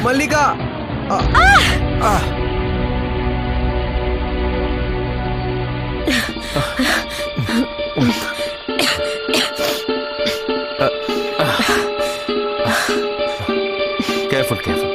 Mallika Careful, careful.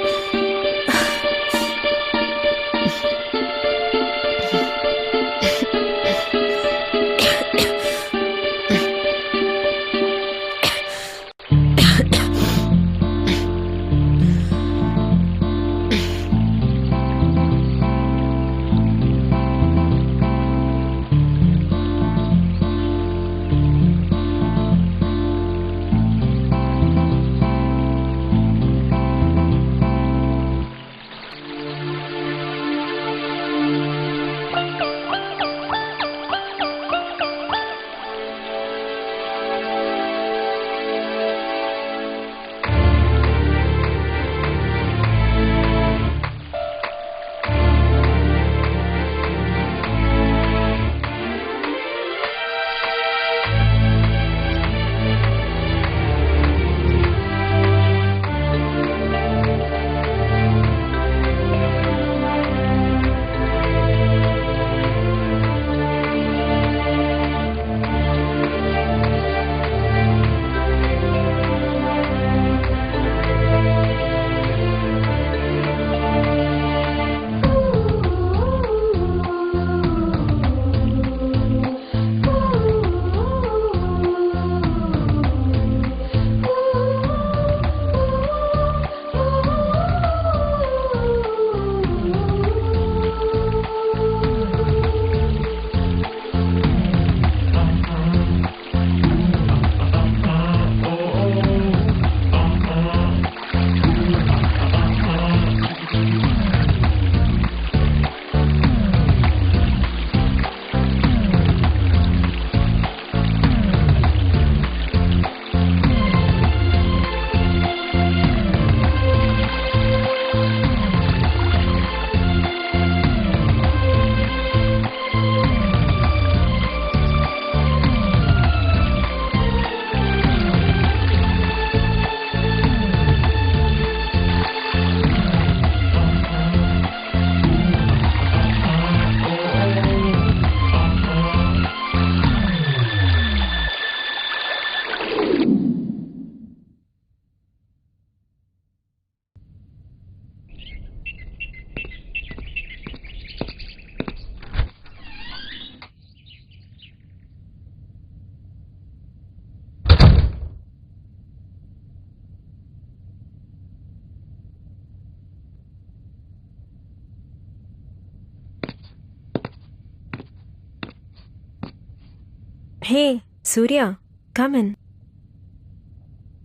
Hey, Surya, come in.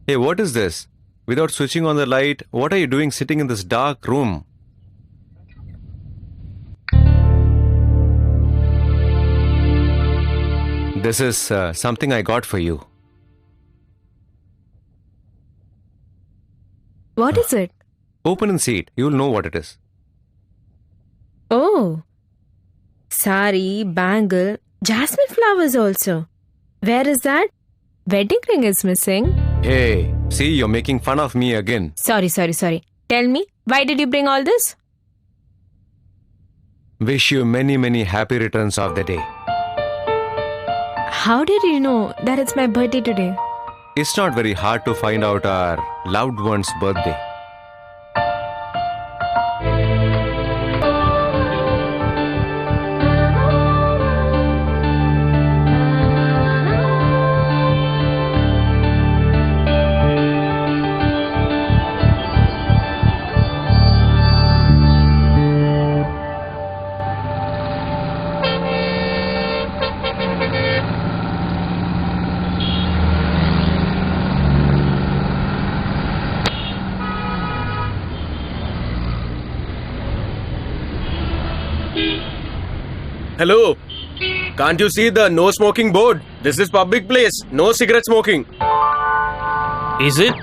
Hey, what is this? Without switching on the light, what are you doing sitting in this dark room? This is something I got for you. What is it? Open and see it. You'll know what it is. Oh, sari, bangle, jasmine flowers also. Where is that? Wedding ring is missing. Hey, see, you're making fun of me again. Sorry. Tell me, why did you bring all this? Wish you many, many happy returns of the day. How did you know that it's my birthday today? It's not very hard to find out our loved one's birthday. Hello. Can't you see the no smoking board? This is public place. No cigarette smoking. Is it?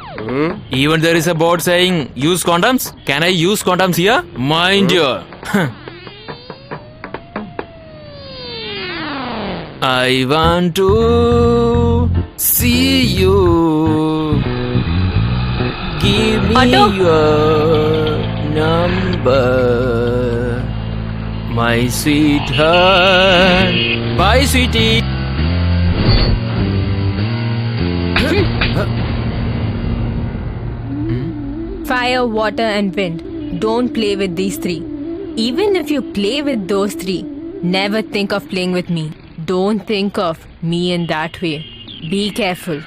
Even there is a board saying use condoms? Can I use condoms here? Mind you. I want to see you. Give me Auto. your... number, my sweetheart. Bye, sweetie. Fire, water, and wind. Don't play with these three. Even if you play with those three, never think of playing with me. Don't think of me in that way. Be careful.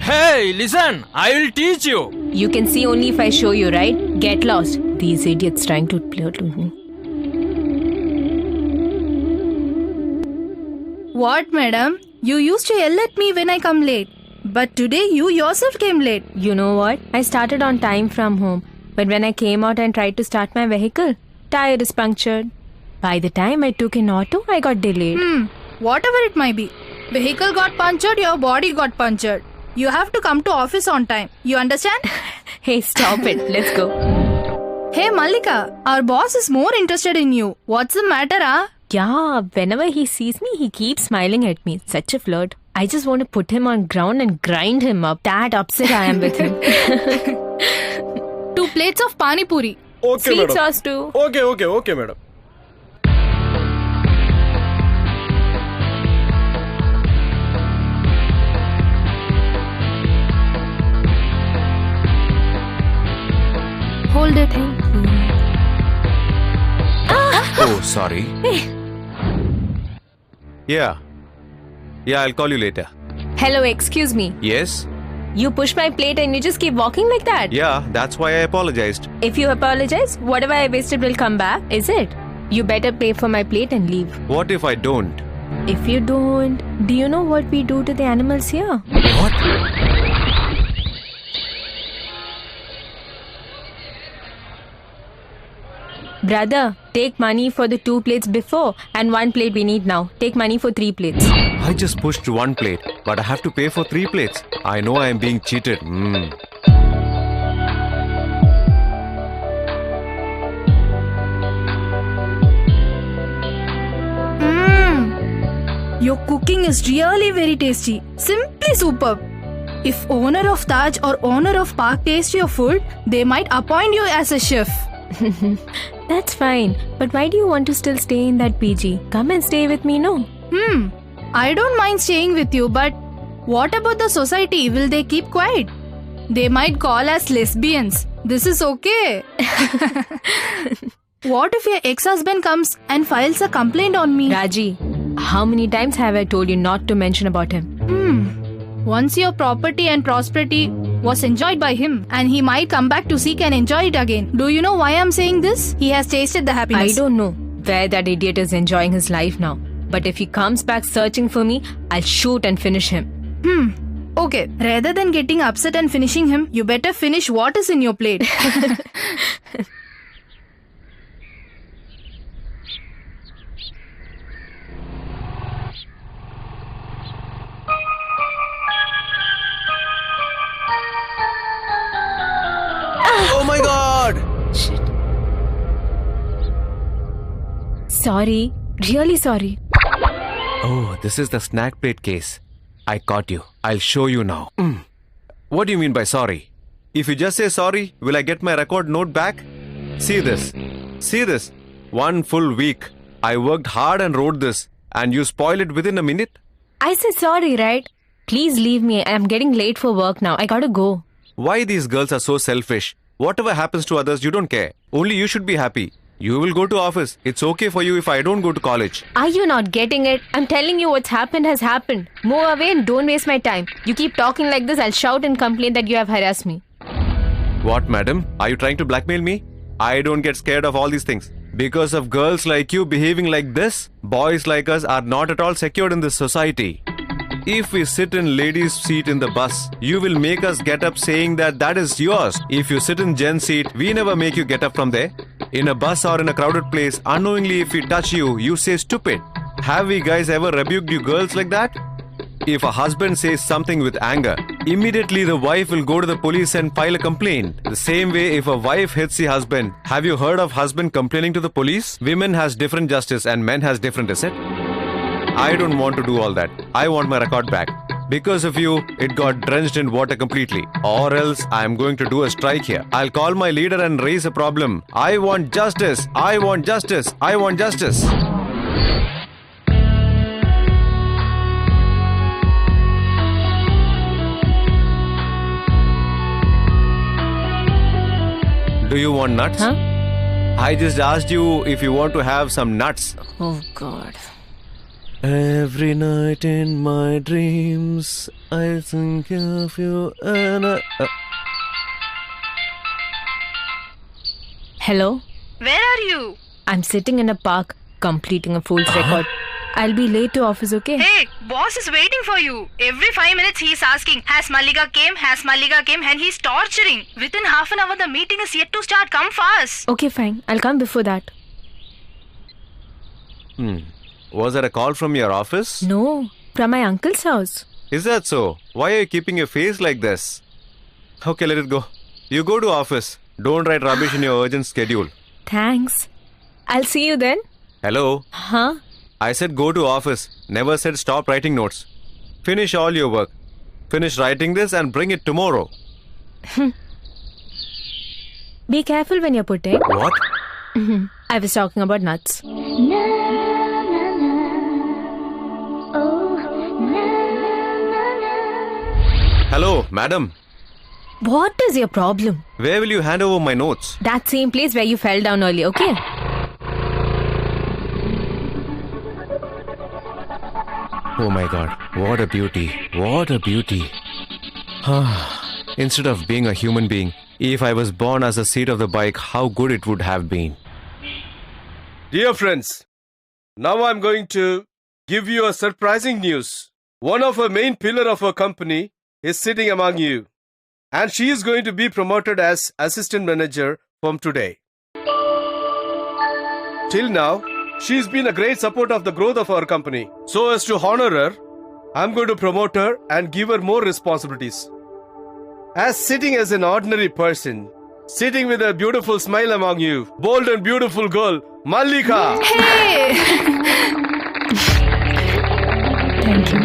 Hey, listen, I will teach you. You can see only if I show you, right? Get lost. These idiots trying to play with me. What, madam? You used to yell at me when I come late. But today you yourself came late. You know what? I started on time from home. But when I came out and tried to start my vehicle, tire is punctured. By the time I took an auto, I got delayed. Whatever it might be. Vehicle got punctured, your body got punctured. You have to come to office on time. You understand? Hey, stop it. Let's go. Hey Malika, our boss is more interested in you. What's the matter, huh? Yeah, whenever he sees me, he keeps smiling at me. Such a flirt. I just want to put him on ground and grind him up. That upset I am with him. 2 plates of pani puri. Okay, Sweet madam. sauce too. Okay, madam. Hold it. Oh, sorry. Yeah, I'll call you later. Hello, excuse me. Yes? You push my plate and you just keep walking like that? Yeah, that's why I apologized. If you apologize, whatever I wasted will come back, is it? You better pay for my plate and leave. What if I don't? If you don't, do you know what we do to the animals here? What? Brother, take money for the 2 plates before and 1 plate we need now. Take money for 3 plates. I just pushed 1 plate, but I have to pay for 3 plates. I know I am being cheated. Your cooking is really very tasty. Simply superb. If owner of Taj or owner of Park taste your food, they might appoint you as a chef. That's fine. But why do you want to still stay in that PG? Come and stay with me, no? I don't mind staying with you, but what about the society? Will they keep quiet? They might call us lesbians. This is okay. What if your ex-husband comes and files a complaint on me? Raji, how many times have I told you not to mention about him? Once your property and prosperity was enjoyed by him, and he might come back to seek and enjoy it again. Do you know why I'm saying this? He has tasted the happiness. I don't know where that idiot is enjoying his life now. But if he comes back searching for me, I'll shoot and finish him. Okay, rather than getting upset and finishing him, you better finish what is in your plate. Oh my god! Sorry. Really sorry. Oh, this is the snack plate case. I caught you. I'll show you now. What do you mean by sorry? If you just say sorry, will I get my record note back? See this. See this. 1 full week. I worked hard and wrote this, and you spoil it within a minute? I said sorry, right? Please leave me. I'm getting late for work now. I gotta go. Why these girls are so selfish? Whatever happens to others, you don't care. Only you should be happy. You will go to office. It's okay for you if I don't go to college. Are you not getting it? I'm telling you what's happened has happened. Move away and don't waste my time. You keep talking like this, I'll shout and complain that you have harassed me. What, madam? Are you trying to blackmail me? I don't get scared of all these things. Because of girls like you behaving like this, boys like us are not at all secured in this society. If we sit in ladies' seat in the bus, you will make us get up saying that is yours. If you sit in gents' seat, we never make you get up from there. In a bus or in a crowded place, unknowingly if we touch you, you say stupid. Have we guys ever rebuked you girls like that? If a husband says something with anger, immediately the wife will go to the police and file a complaint. The same way if a wife hits the husband, have you heard of husband complaining to the police? Women has different justice and men has different, is it? I don't want to do all that. I want my record back. Because of you, it got drenched in water completely. Or else, I am going to do a strike here. I'll call my leader and raise a problem. I want justice. I want justice. I want justice. Do you want nuts? Huh? I just asked you if you want to have some nuts. Oh God. Every night in my dreams, I think of you and Hello? Where are you? I'm sitting in a park completing a fool's record. I'll be late to office, okay? Hey, boss is waiting for you. Every 5 minutes he is asking, has Malika came? Has Malika came? And he's torturing. Within half an hour the meeting is yet to start. Come fast. Okay, fine. I'll come before that. Was there a call from your office? No, from my uncle's house. Is that so? Why are you keeping your face like this? Okay, let it go. You go to office. Don't write rubbish in your urgent schedule. Thanks. I'll see you then. Hello? Huh? I said go to office. Never said stop writing notes. Finish all your work. Finish writing this and bring it tomorrow. Be careful when you're putting. What? I was talking about nuts. Hello, madam. What is your problem? Where will you hand over my notes? That same place where you fell down earlier, okay? Oh my god, what a beauty. What a beauty. Instead of being a human being, if I was born as a seat of the bike, how good it would have been. Dear friends, now I'm going to give you a surprising news. One of our main pillar of our company is sitting among you. And she is going to be promoted as assistant manager from today. Till now, she's been a great support of the growth of our company. So as to honor her, I'm going to promote her and give her more responsibilities. As sitting as an ordinary person, sitting with a beautiful smile among you, bold and beautiful girl, Malika. Hey! Thank you.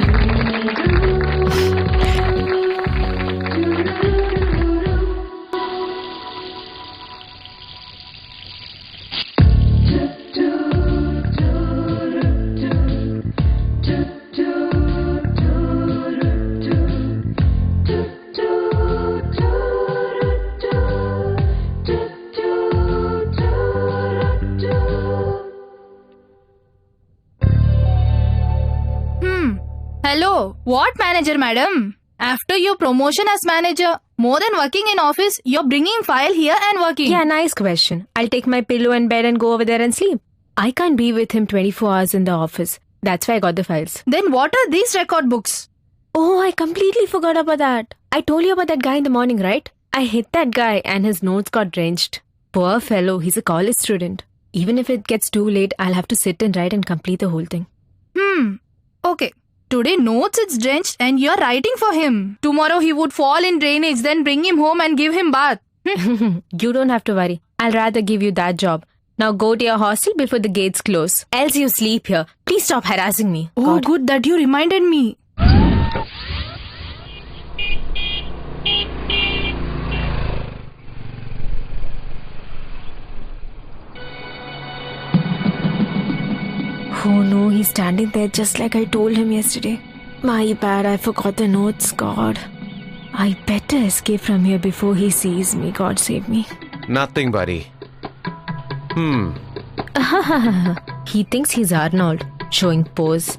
Hello. What manager, madam? After your promotion as manager, more than working in office, you're bringing file here and working. Yeah, nice question. I'll take my pillow and bed and go over there and sleep. I can't be with him 24 hours in the office. That's why I got the files. Then what are these record books? Oh, I completely forgot about that. I told you about that guy in the morning, right? I hit that guy and his notes got drenched. Poor fellow, he's a college student. Even if it gets too late, I'll have to sit and write and complete the whole thing. Okay. Today notes it's drenched and you're writing for him. Tomorrow he would fall in drainage, then bring him home and give him bath. You don't have to worry. I'll rather give you that job. Now go to your hostel before the gates close. Else you sleep here. Please stop harassing me. Oh, God. good that you reminded me. Oh no, he's standing there just like I told him yesterday. My bad, I forgot the notes, God. I better escape from here before he sees me. God save me. Nothing, buddy. He thinks he's Arnold, showing pose.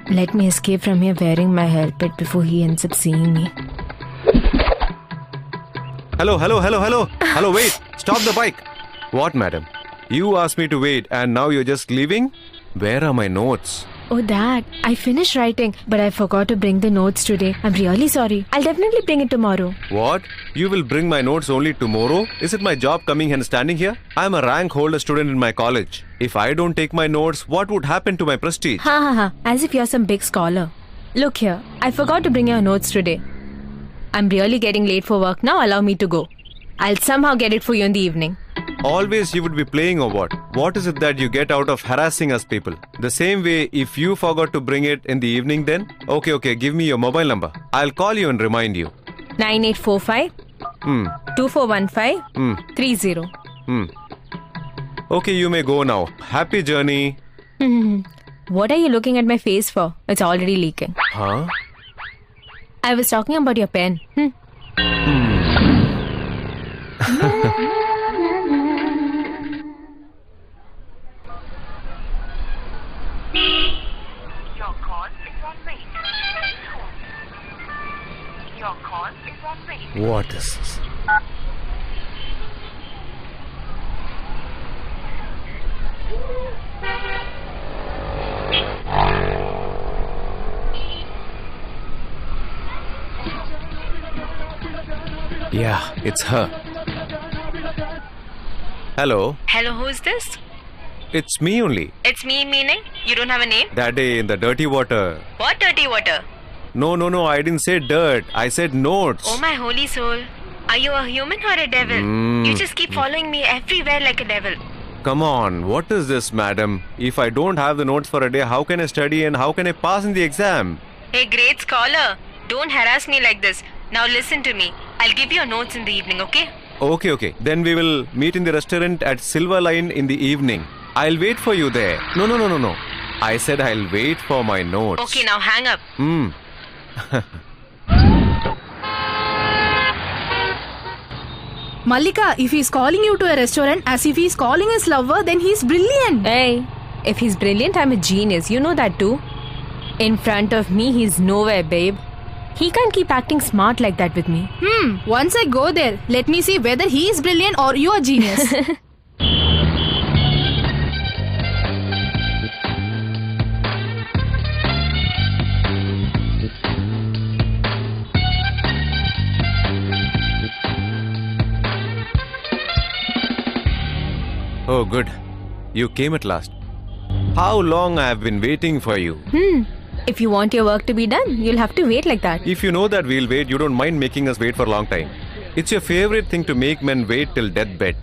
Let me escape from here wearing my helmet before he ends up seeing me. Hello. Hello, wait. Stop the bike. What, madam? You asked me to wait and now you're just leaving? Where are my notes? Oh, Dad, I finished writing, but I forgot to bring the notes today. I'm really sorry. I'll definitely bring it tomorrow. What? You will bring my notes only tomorrow? Is it my job coming and standing here? I'm a rank holder student in my college. If I don't take my notes, what would happen to my prestige? Ha. As if you're some big scholar. Look here, I forgot to bring your notes today. I'm really getting late for work now. Allow me to go. I'll somehow get it for you in the evening. Always you would be playing or what? What is it that you get out of harassing us people? The same way if you forgot to bring it in the evening then? Okay, give me your mobile number. I'll call you and remind you. 9845 2415 30. Okay, you may go now. Happy journey. What are you looking at my face for? It's already leaking. Huh? I was talking about your pen. Your call is on wait. Your call is on wait. What is this? Yeah, it's her. Hello, Hello, who's this? it's me only. It's me, meaning? You don't have a name? That day in the dirty water. What dirty water? No, I didn't say dirt. I said notes. Oh my holy soul. Are you a human or a devil? You just keep following me everywhere like a devil. Come on, what is this, madam? If I don't have the notes for a day, how can I study and how can I pass in the exam? Hey, great scholar. Don't harass me like this. Now listen to me. I'll give you notes in the evening, okay? Okay. Then we will meet in the restaurant at Silver Line in the evening. I'll wait for you there. No. I said I'll wait for my notes. Okay, now hang up. Mallika, if he's calling you to a restaurant as if he's calling his lover, then he's brilliant. Hey, if he's brilliant, I'm a genius. You know that too. In front of me, he's nowhere, babe. He can't keep acting smart like that with me. Once I go there, let me see whether he is brilliant or you are genius. Oh, good. You came at last. How long I have been waiting for you? If you want your work to be done, you'll have to wait like that. If you know that we'll wait, you don't mind making us wait for a long time. It's your favorite thing to make men wait till deathbed.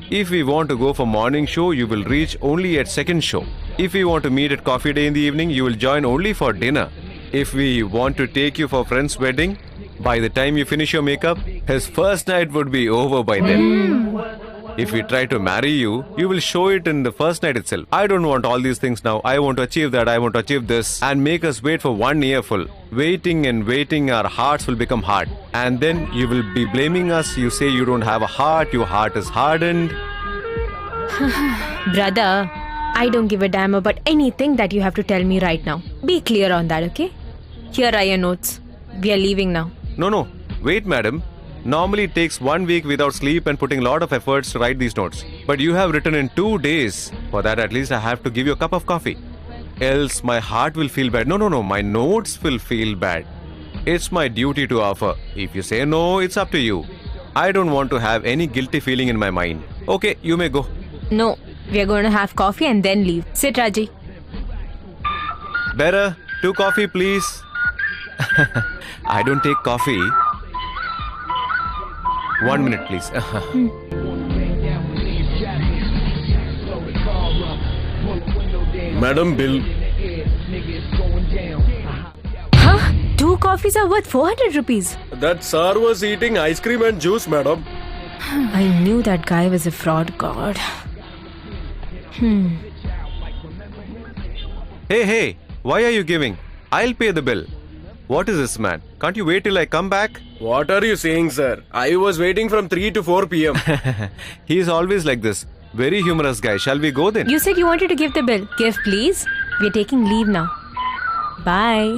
If we want to go for morning show, you will reach only at second show. If we want to meet at coffee day in the evening, you will join only for dinner. If we want to take you for friend's wedding, by the time you finish your makeup, his first night would be over by then. If we try to marry you, you will show it in the first night itself. I don't want all these things now. I want to achieve that. I want to achieve this. And make us wait for 1 year full. Waiting and waiting, our hearts will become hard. And then you will be blaming us. You say you don't have a heart. Your heart is hardened. Brother, I don't give a damn about anything that you have to tell me right now. Be clear on that, okay? Here are your notes. We are leaving now. No. Wait, madam. Normally it takes 1 week without sleep and putting a lot of efforts to write these notes. But you have written in 2 days. For that at least I have to give you a cup of coffee. Else my heart will feel bad. No. My notes will feel bad. It's my duty to offer. If you say no, it's up to you. I don't want to have any guilty feeling in my mind. Okay, you may go. No, we are going to have coffee and then leave. Sit, Raji. Better, 2 coffee please. I don't take coffee. 1 minute please. Madam, bill. Huh? 2 coffees are worth 400 rupees. That sir was eating ice cream and juice, madam. I knew that guy was a fraud, God. Hey, why are you giving? I'll pay the bill. What is this, man? Can't you wait till I come back? What are you saying, sir? I was waiting from 3 to 4 p.m. He's always like this. Very humorous guy. Shall we go then? You said you wanted to give the bill. Give, please. We're taking leave now. Bye.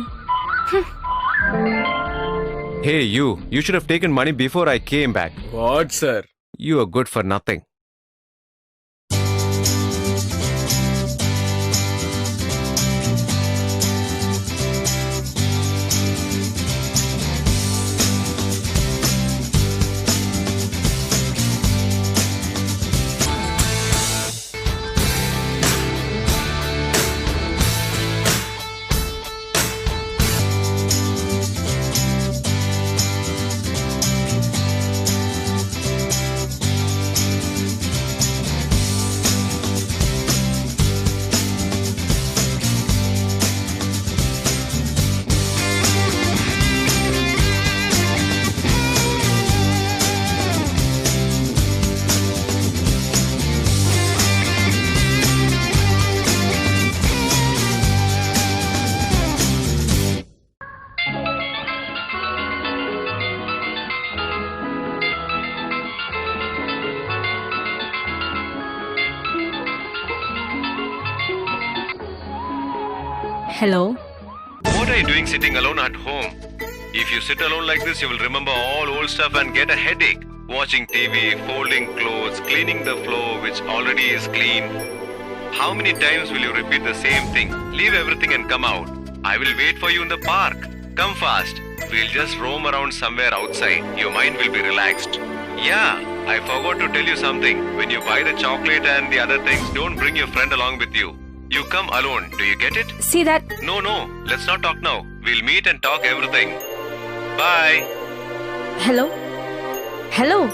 Hey, you should have taken money before I came back. What, sir? You are good for nothing. Hello? What are you doing sitting alone at home? If you sit alone like this, you will remember all old stuff and get a headache. Watching TV, folding clothes, cleaning the floor which already is clean. How many times will you repeat the same thing? Leave everything and come out. I will wait for you in the park. Come fast. We'll just roam around somewhere outside. Your mind will be relaxed. Yeah, I forgot to tell you something. When you buy the chocolate and the other things, don't bring your friend along with you. You come alone. Do you get it? See that? No. Let's not talk now. We'll meet and talk everything. Bye. Hello? Hello?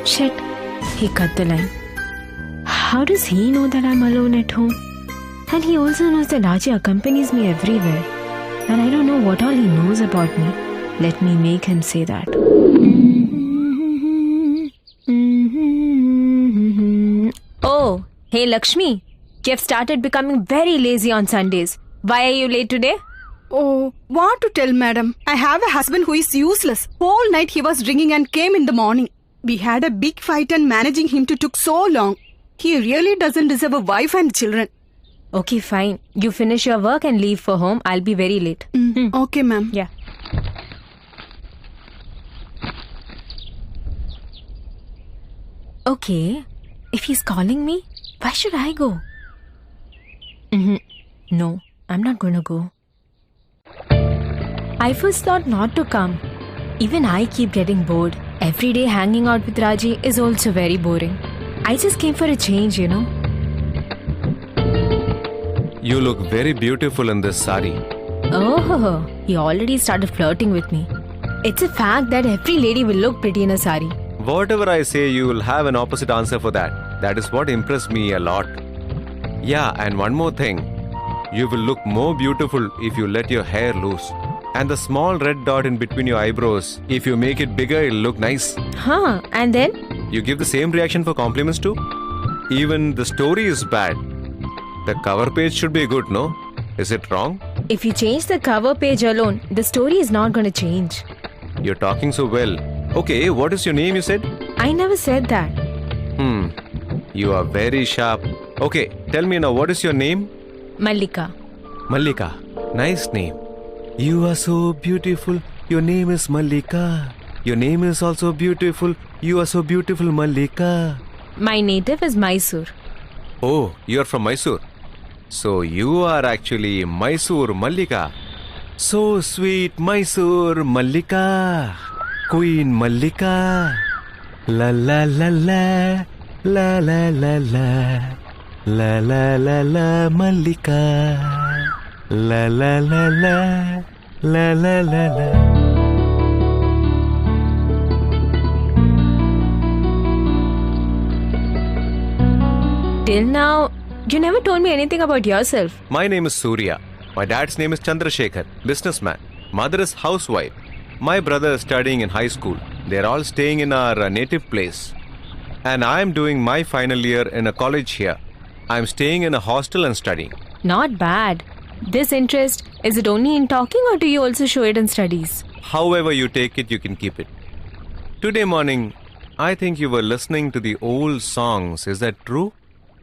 Shit. He cut the line. How does he know that I'm alone at home? And he also knows that Raji accompanies me everywhere. And I don't know what all he knows about me. Let me make him say that. Oh, hey Lakshmi. You have started becoming very lazy on Sundays. Why are you late today? Oh, what to tell, madam? I have a husband who is useless. Whole night he was drinking and came in the morning. We had a big fight and managing him took so long. He really doesn't deserve a wife and children. Okay, fine. You finish your work and leave for home. I'll be very late. Okay, ma'am. Yeah. Okay. If he's calling me, why should I go? No, I'm not gonna go. I first thought not to come. Even I keep getting bored. Every day hanging out with Raji is also very boring. I just came for a change, you know. You look very beautiful in this sari. Oh, he already started flirting with me. It's a fact that every lady will look pretty in a sari. Whatever I say, you will have an opposite answer for that. That is what impressed me a lot. Yeah, and one more thing. You will look more beautiful if you let your hair loose. And the small red dot in between your eyebrows, if you make it bigger, it'll look nice. Huh, and then? You give the same reaction for compliments too? Even the story is bad. The cover page should be good, no? Is it wrong? If you change the cover page alone, the story is not gonna change. You're talking so well. Okay, what is your name you said? I never said that. You are very sharp. Okay, tell me now, what is your name? Mallika. Mallika. Nice name. You are so beautiful. Your name is Mallika. Your name is also beautiful. You are so beautiful, Mallika. My native is Mysore. Oh, you are from Mysore. So you are actually Mysore Mallika. So sweet Mysore Mallika. Queen Mallika. La la la la. La la la la. La la la la Mallika. La la la la. La la la la. Till now, you never told me anything about yourself. My name is Surya. My dad's name is Chandrasekhar, businessman. Mother is housewife. My brother is studying in high school. They're all staying in our native place. And I am doing my final year in a college here. I am staying in a hostel and studying. Not bad. This interest, is it only in talking or do you also show it in studies? However you take it, you can keep it. Today morning, I think you were listening to the old songs. Is that true?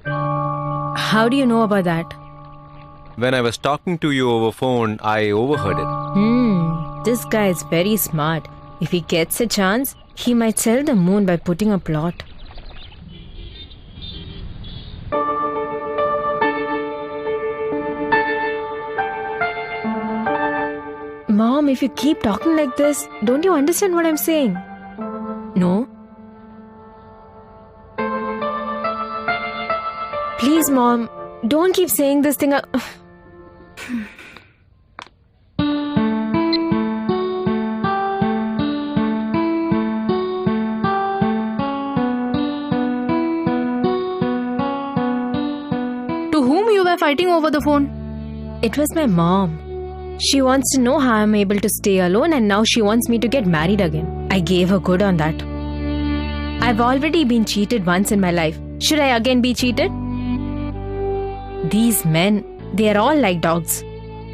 How do you know about that? When I was talking to you over phone, I overheard it. This guy is very smart. If he gets a chance, he might sell the moon by putting a plot. Mom, if you keep talking like this, don't you understand what I'm saying? No? Please, Mom, don't keep saying this thing. To whom you were fighting over the phone? It was my mom. She wants to know how I'm able to stay alone and now she wants me to get married again. I gave her good on that. I've already been cheated once in my life. Should I again be cheated? These men, they are all like dogs.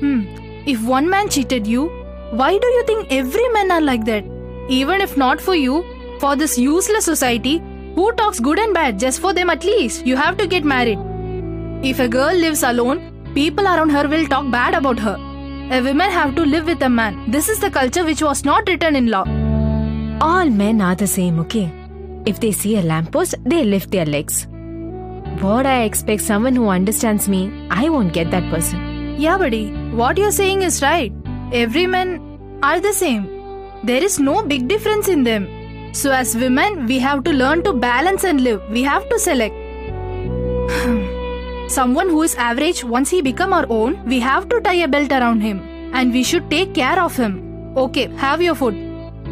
If one man cheated you, why do you think every man are like that? Even if not for you, for this useless society, who talks good and bad just for them at least? You have to get married. If a girl lives alone, People around her will talk bad about her. A woman have to live with a man. This is the culture which was not written in law. All men are the same, okay? If they see a lamppost, they lift their legs. What I expect someone who understands me, I won't get that person. Yeah, buddy. What you're saying is right. Every man are the same. There is no big difference in them. So as women, we have to learn to balance and live. We have to select. Someone who is average, once he become our own, we have to tie a belt around him. And we should take care of him. Okay, have your food.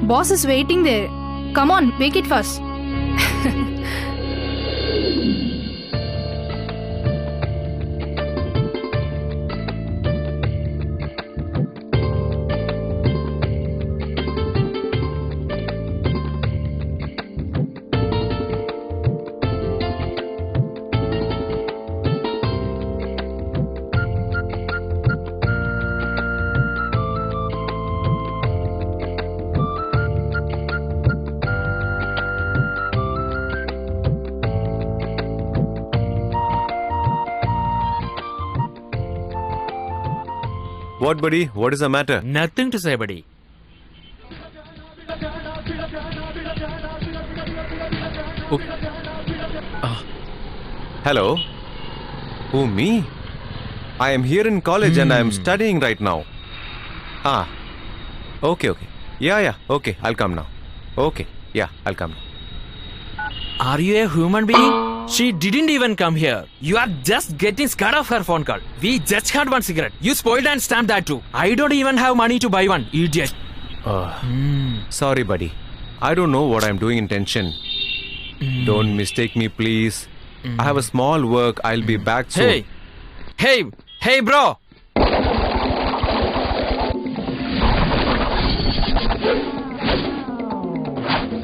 Boss is waiting there. Come on, make it fast. What, buddy? What is the matter? Nothing to say, buddy. Hello? Who, me? I am here in college and I am studying right now. Ah. Okay. Yeah. Okay, I'll come now. Okay. Yeah, I'll come now. Are you a human being? She didn't even come here. You are just getting scared of her phone call. We just had one cigarette. You spoiled and stamped that too. I don't even have money to buy one. Idiot. Sorry, buddy. I don't know what I'm doing in tension. Don't mistake me, please. I have a small work. I'll be back soon. Hey, bro.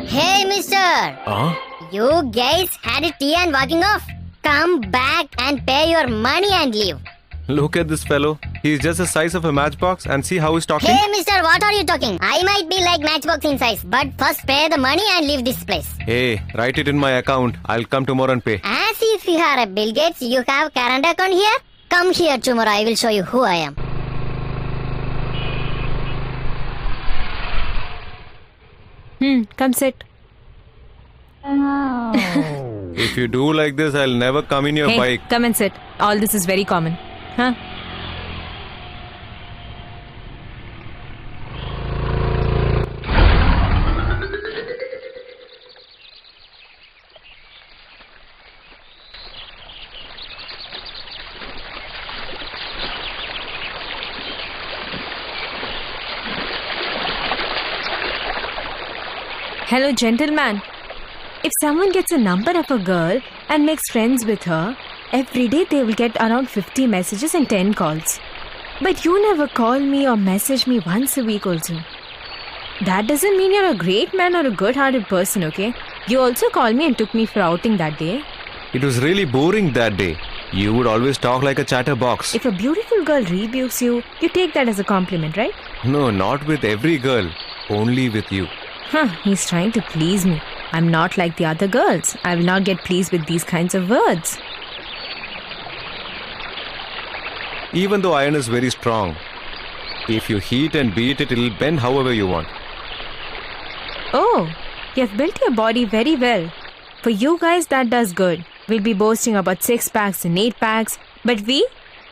Hey, mister. You guys had a tea and walking off. Come back and pay your money and leave. Look at this fellow. He's just the size of a matchbox and see how he's talking. Hey, mister, what are you talking? I might be like matchbox in size, but first pay the money and leave this place. Hey, write it in my account. I'll come tomorrow and pay. As if you are a Bill Gates, you have current account here? Come here tomorrow, I will show you who I am. Come sit. If you do like this, I'll never come in your Hey, bike. come and sit. All this is very common. Huh? Hello, gentleman. If someone gets a number of a girl and makes friends with her, every day they will get around 50 messages and 10 calls. But you never call me or message me once a week also. That doesn't mean you're a great man or a good-hearted person, okay? You also called me and took me for outing that day. It was really boring that day. You would always talk like a chatterbox. If a beautiful girl rebukes you, you take that as a compliment, right? No, not with every girl. Only with you. He's trying to please me. I'm not like the other girls. I will not get pleased with these kinds of words. Even though iron is very strong, if you heat and beat it, it'll bend however you want. Oh, you have built your body very well. For you guys, that does good. We'll be boasting about 6 packs and 8 packs, but we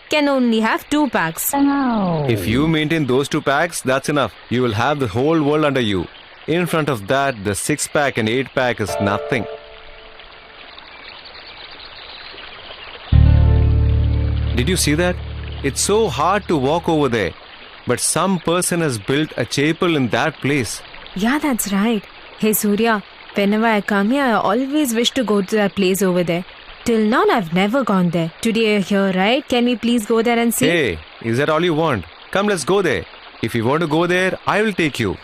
can only have 2 packs. If you maintain those 2 packs, that's enough. You will have the whole world under you. In front of that, the 6-pack and 8-pack is nothing. Did you see that? It's so hard to walk over there. But some person has built a chapel in that place. Yeah, that's right. Hey Surya, whenever I come here, I always wish to go to that place over there. Till now, I've never gone there. Today you're here, right? Can we please go there and see? Hey, is that all you want? Come, let's go there. If you want to go there, I will take you.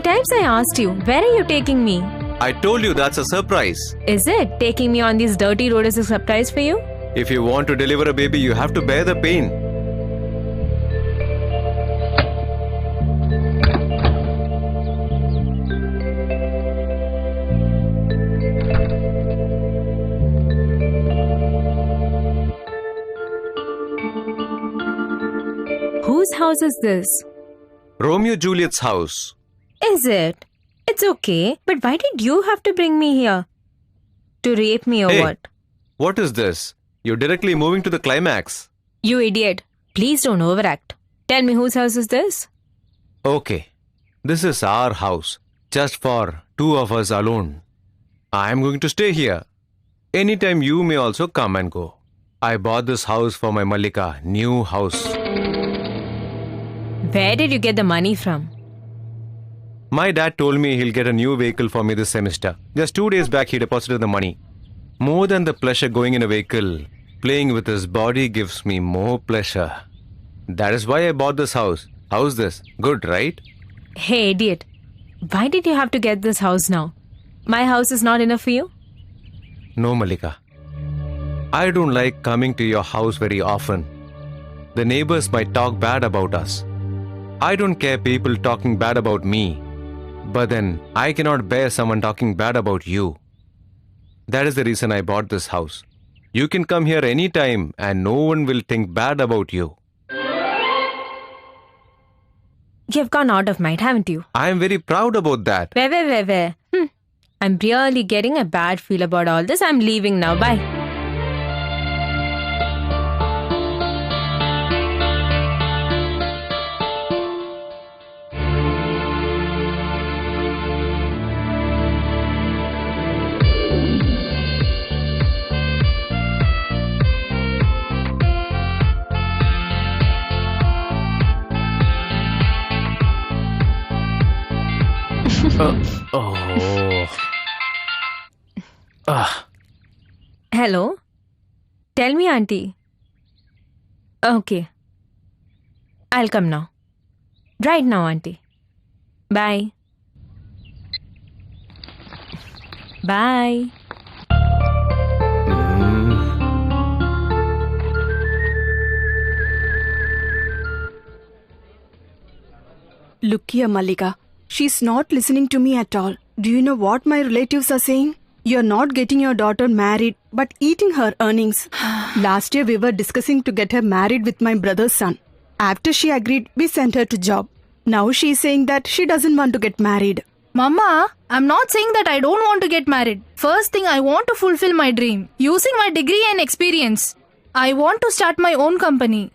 times I asked you, where are you taking me? I told you that's a surprise. Is it taking me on this dirty road is a surprise for you? If you want to deliver a baby, you have to bear the pain. Whose house is this? Romeo Juliet's house. Is it? It's okay, but why did you have to bring me here? To rape me or Hey. what? What is this? You're directly moving to the climax. You idiot. Please don't overact. Tell me whose house is this? Okay. This is our house. Just for two of us alone. I'm going to stay here. Anytime you may also come and go. I bought this house for my Malika. New house. Where did you get the money from? My dad told me he'll get a new vehicle for me this semester. Just 2 days back, he deposited the money. More than the pleasure going in a vehicle, playing with his body gives me more pleasure. That is why I bought this house. How's this? Good, right? Hey, idiot. Why did you have to get this house now? My house is not enough for you? No, Malika. I don't like coming to your house very often. The neighbors might talk bad about us. I don't care people talking bad about me. But then I cannot bear someone talking bad about you. That is the reason I bought this house. You can come here anytime and no one will think bad about you. You've gone out of mind, haven't you? I am very proud about that. Where? I'm really getting a bad feel about all this. I'm leaving now. Bye. Hello? Tell me, auntie. Okay. I'll come now. Right now, auntie. Bye. Bye. Look here, Malika. She's not listening to me at all. Do you know what my relatives are saying? You're not getting your daughter married, but eating her earnings. Last year we were discussing to get her married with my brother's son. After she agreed, we sent her to job. Now she's saying that she doesn't want to get married. Mama, I'm not saying that I don't want to get married. First thing, I want to fulfill my dream. Using my degree and experience, I want to start my own company.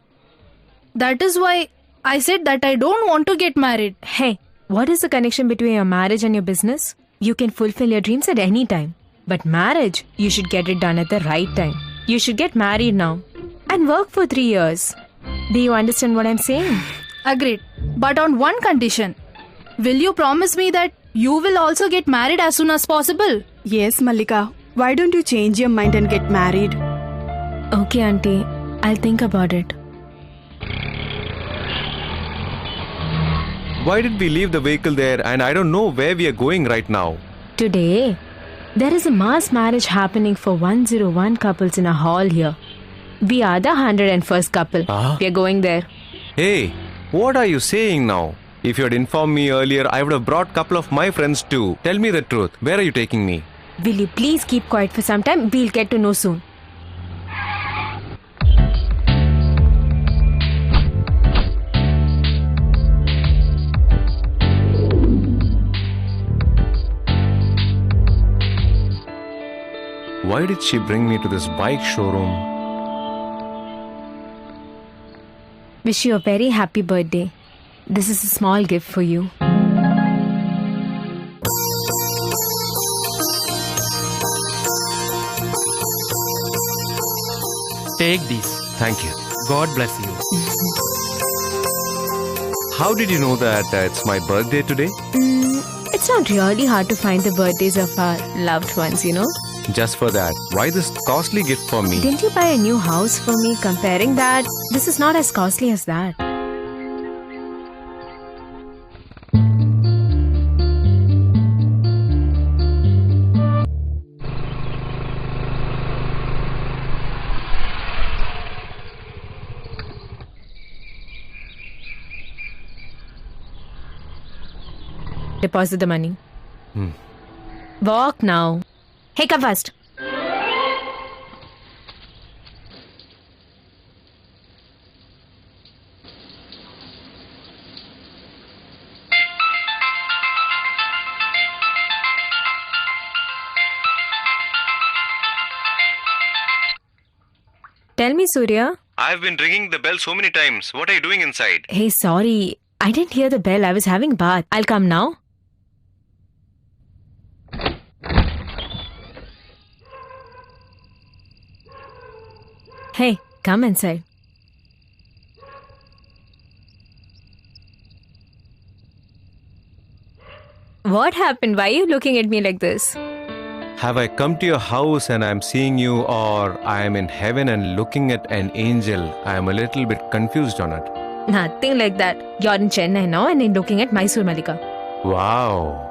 That is why I said that I don't want to get married. Hey, what is the connection between your marriage and your business? You can fulfill your dreams at any time. But marriage, you should get it done at the right time. You should get married now and work for 3 years. Do you understand what I'm saying? Agreed. But on one condition. Will you promise me that you will also get married as soon as possible? Yes, Malika. Why don't you change your mind and get married? Okay, auntie. I'll think about it. Why did we leave the vehicle there and I don't know where we are going right now? Today, there is a mass marriage happening for 101 couples in a hall here. We are the 101st couple. We are going there. Hey, what are you saying now? If you had informed me earlier, I would have brought a couple of my friends too. Tell me the truth. Where are you taking me? Will you please keep quiet for some time? We'll get to know soon. Why did she bring me to this bike showroom? Wish you a very happy birthday. This is a small gift for you. Take these. Thank you. God bless you. How did you know that it's my birthday today? It's not really hard to find the birthdays of our loved ones, you know. Just for that. Why this costly gift for me? Didn't you buy a new house for me? Comparing that, this is not as costly as that. Deposit the money. Walk now. Hey, come fast. Tell me, Surya. I've been ringing the bell so many times. What are you doing inside? Hey, sorry. I didn't hear the bell. I was having bath. I'll come now. Hey, come inside. What happened? Why are you looking at me like this? Have I come to your house and I'm seeing you, or I am in heaven and looking at an angel? I am a little bit confused on it. Nothing like that. You're in Chennai now and I'm looking at Mysore Malika. Wow.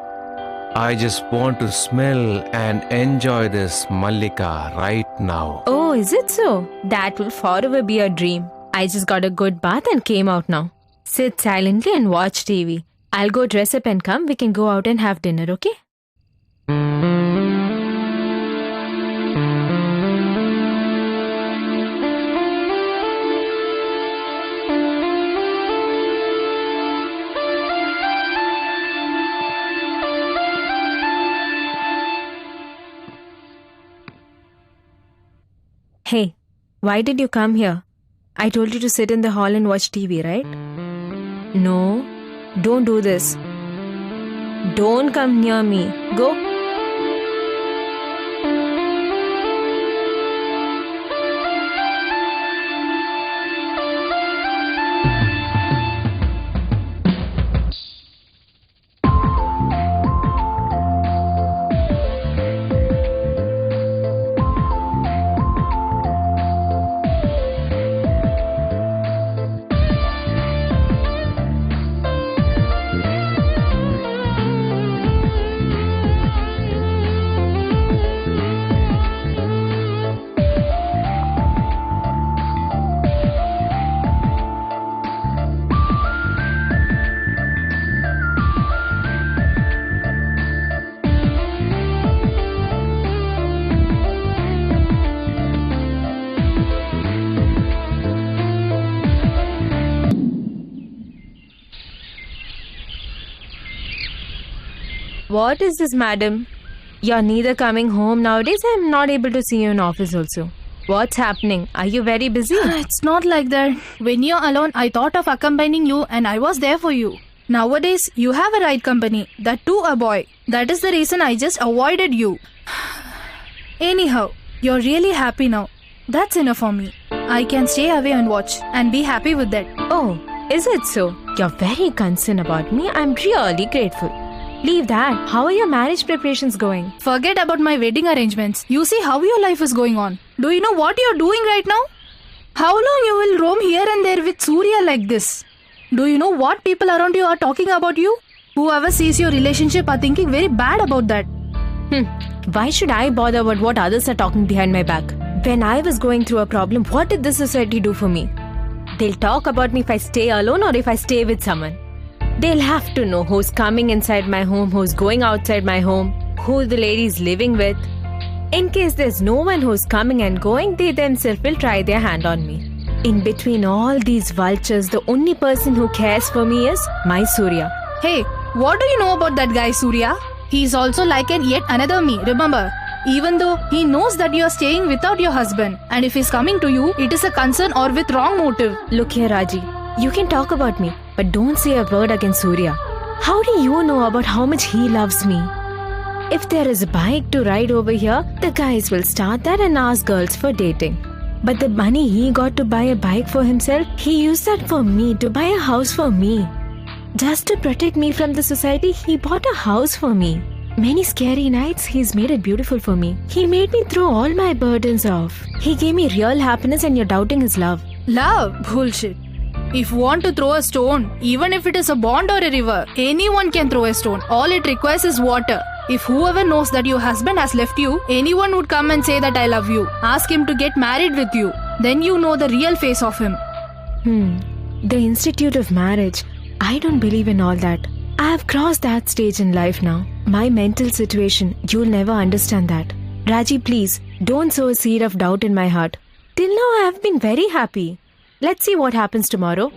I just want to smell and enjoy this Mallika right now. Oh, is it so? That will forever be a dream. I just got a good bath and came out now. Sit silently and watch TV. I'll go dress up and come. We can go out and have dinner, okay? Hey, why did you come here? I told you to sit in the hall and watch TV, right? No, don't do this. Don't come near me. Go. What is this, madam? You're neither coming home nowadays. I'm not able to see you in office also. What's happening? Are you very busy? It's not like that. When you're alone, I thought of accompanying you and I was there for you. Nowadays, you have a right company. That too a boy. That is the reason I just avoided you. Anyhow, you're really happy now. That's enough for me. I can stay away and watch and be happy with that. Oh, is it so? You're very concerned about me. I'm really grateful. Leave that. How are your marriage preparations going? Forget about my wedding arrangements. You see how your life is going on. Do you know what you're doing right now? How long you will roam here and there with Surya like this? Do you know what people around you are talking about you? Whoever sees your relationship are thinking very bad about that. Why should I bother about what others are talking behind my back? When I was going through a problem, what did this society do for me? They'll talk about me if I stay alone or if I stay with someone. They'll have to know who's coming inside my home, who's going outside my home, who the lady's living with. In case there's no one who's coming and going, they themselves will try their hand on me. In between all these vultures, the only person who cares for me is my Surya. Hey, what do you know about that guy Surya? He's also like yet another me, remember? Even though he knows that you are staying without your husband, and if he's coming to you, it is a concern or with wrong motive. Look here, Raji. You can talk about me, but don't say a word against Surya. How do you know about how much he loves me? If there is a bike to ride over here, the guys will start that and ask girls for dating. But the money he got to buy a bike for himself, he used that for me, to buy a house for me. Just to protect me from the society, he bought a house for me. Many scary nights, he's made it beautiful for me. He made me throw all my burdens off. He gave me real happiness and you're doubting his love. Love? Bullshit. If you want to throw a stone, even if it is a pond or a river, anyone can throw a stone. All it requires is water. If whoever knows that your husband has left you, anyone would come and say that I love you. Ask him to get married with you. Then you know the real face of him. The Institute of Marriage. I don't believe in all that. have crossed that stage in life now. My mental situation, you'll never understand that. Raji, please, don't sow a seed of doubt in my heart. Till now, I have been very happy. Let's see what happens tomorrow.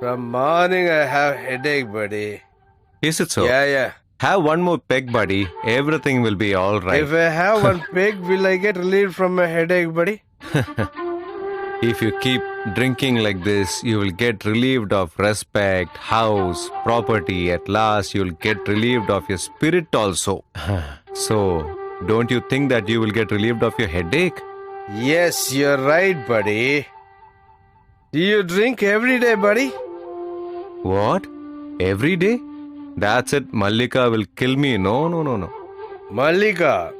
From morning I have headache, buddy. Is it so? Yeah. Have one more peg, buddy. Everything will be all right. If I have one peg, will I get relieved from my headache, buddy? If you keep drinking like this, you will get relieved of respect, house, property. At last, you will get relieved of your spirit also. So, don't you think that you will get relieved of your headache? Yes, you're right, buddy. Do you drink every day, buddy? What? Every day? That's it. Mallika will kill me. No. Mallika.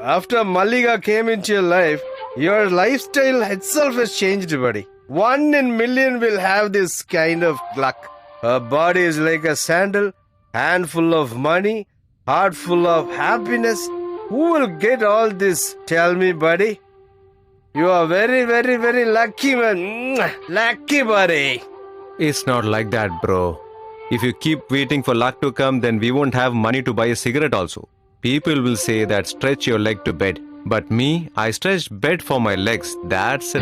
After Mallika came into your life, your lifestyle itself has changed, buddy. 1 in million will have this kind of luck. Her body is like a sandal, hand full of money, heart full of happiness. Who will get all this? Tell me, buddy. You are very, very, very lucky, man. Lucky, buddy. It's not like that, bro. If you keep waiting for luck to come, then we won't have money to buy a cigarette also. People will say that stretch your leg to bed. But me, I stretched bed for my legs. That's it.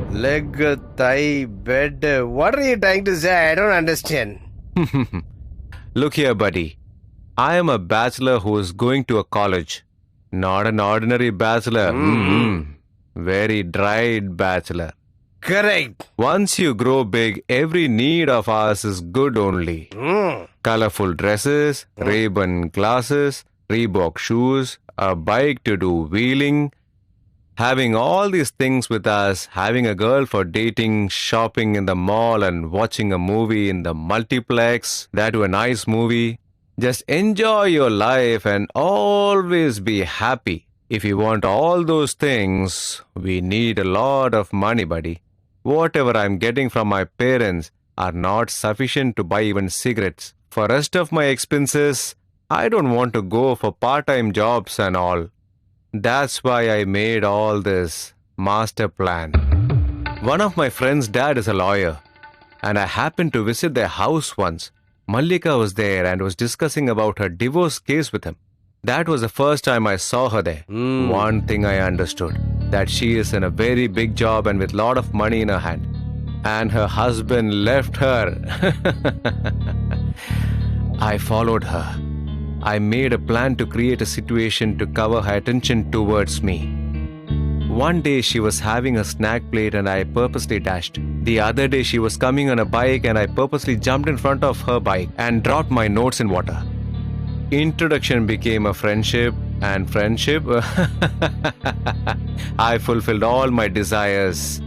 Leg, thigh, bed. What are you trying to say? I don't understand. Look here, buddy. I am a bachelor who is going to a college. Not an ordinary bachelor. Very dried bachelor. Correct. Once you grow big, every need of ours is good only. Colorful dresses, Ray-Ban glasses, Reebok shoes, a bike to do wheeling. Having all these things with us, having a girl for dating, shopping in the mall and watching a movie in the multiplex, that to a nice movie. Just enjoy your life and always be happy. If you want all those things, we need a lot of money, buddy. Whatever I'm getting from my parents are not sufficient to buy even cigarettes. For rest of my expenses, I don't want to go for part-time jobs and all. That's why I made all this master plan. One of my friend's dad is a lawyer, and I happened to visit their house once. Mallika was there and was discussing about her divorce case with him. That was the first time I saw her there. One thing I understood, that she is in a very big job and with lot of money in her hand. And her husband left her. I followed her. I made a plan to create a situation to cover her attention towards me. One day she was having a snack plate and I purposely dashed. The other day she was coming on a bike and I purposely jumped in front of her bike and dropped my notes in water. Introduction became a friendship, and friendship, I fulfilled all my desires.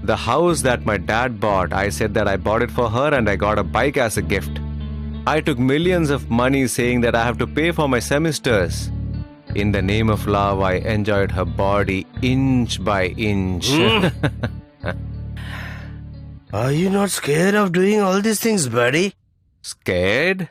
The house that my dad bought, I said that I bought it for her and I got a bike as a gift. I took millions of money saying that I have to pay for my semesters. In the name of love, I enjoyed her body inch by inch. Are you not scared of doing all these things, buddy? Scared?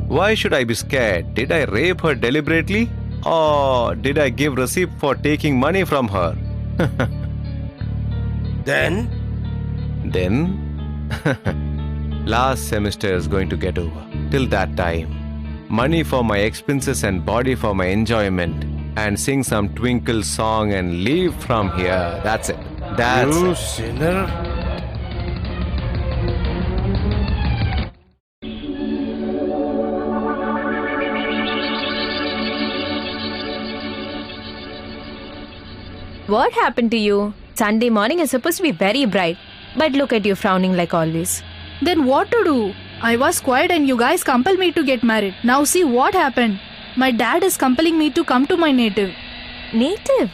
Why should I be scared? Did I rape her deliberately? Or did I give receipt for taking money from her? Then? Last semester is going to get over. Till that time, money for my expenses and body for my enjoyment, and sing some twinkle song and leave from here. That's it. That's You it. sinner. What happened to you? Sunday morning is supposed to be very bright. But look at you frowning like always. Then what to do? I was quiet and you guys compelled me to get married. Now see what happened. My dad is compelling me to come to my native. Native?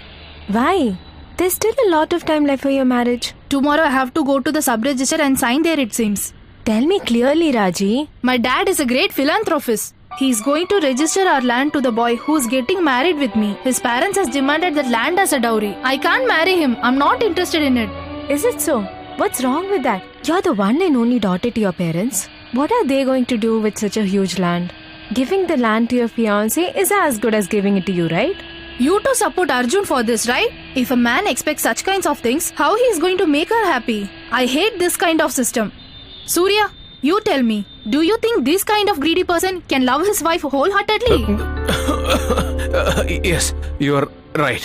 Why? There's still a lot of time left for your marriage. Tomorrow I have to go to the sub-register and sign there, it seems. Tell me clearly, Raji. My dad is a great philanthropist. He's going to register our land to the boy who's getting married with me. His parents has demanded that land as a dowry. I can't marry him. I'm not interested in it. Is it so? What's wrong with that? You're the one and only daughter to your parents. What are they going to do with such a huge land? Giving the land to your fiancé is as good as giving it to you, right? You two support Arjun for this, right? If a man expects such kinds of things, how he is going to make her happy? I hate this kind of system. Surya, you tell me, do you think this kind of greedy person can love his wife wholeheartedly? Yes, you are right.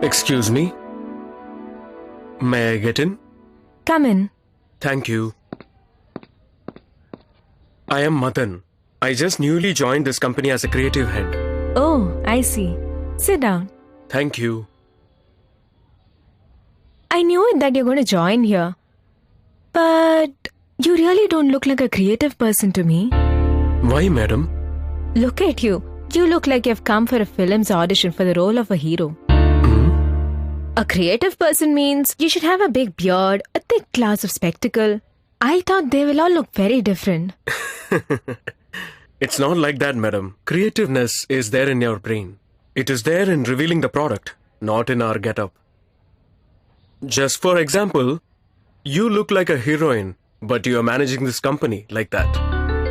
Excuse me. May I get in? Come in. Thank you. I am Madan. I just newly joined this company as a creative head. Oh, I see. Sit down. Thank you. I knew it that you're going to join here. But you really don't look like a creative person to me. Why, madam? Look at you. You look like you've come for a film's audition for the role of a hero. A creative person means you should have a big beard, a thick glass of spectacle. I thought they will all look very different. It's not like that, madam. Creativeness is there in your brain. It is there in revealing the product, not in our getup. Just for example, you look like a heroine, but you are managing this company like that.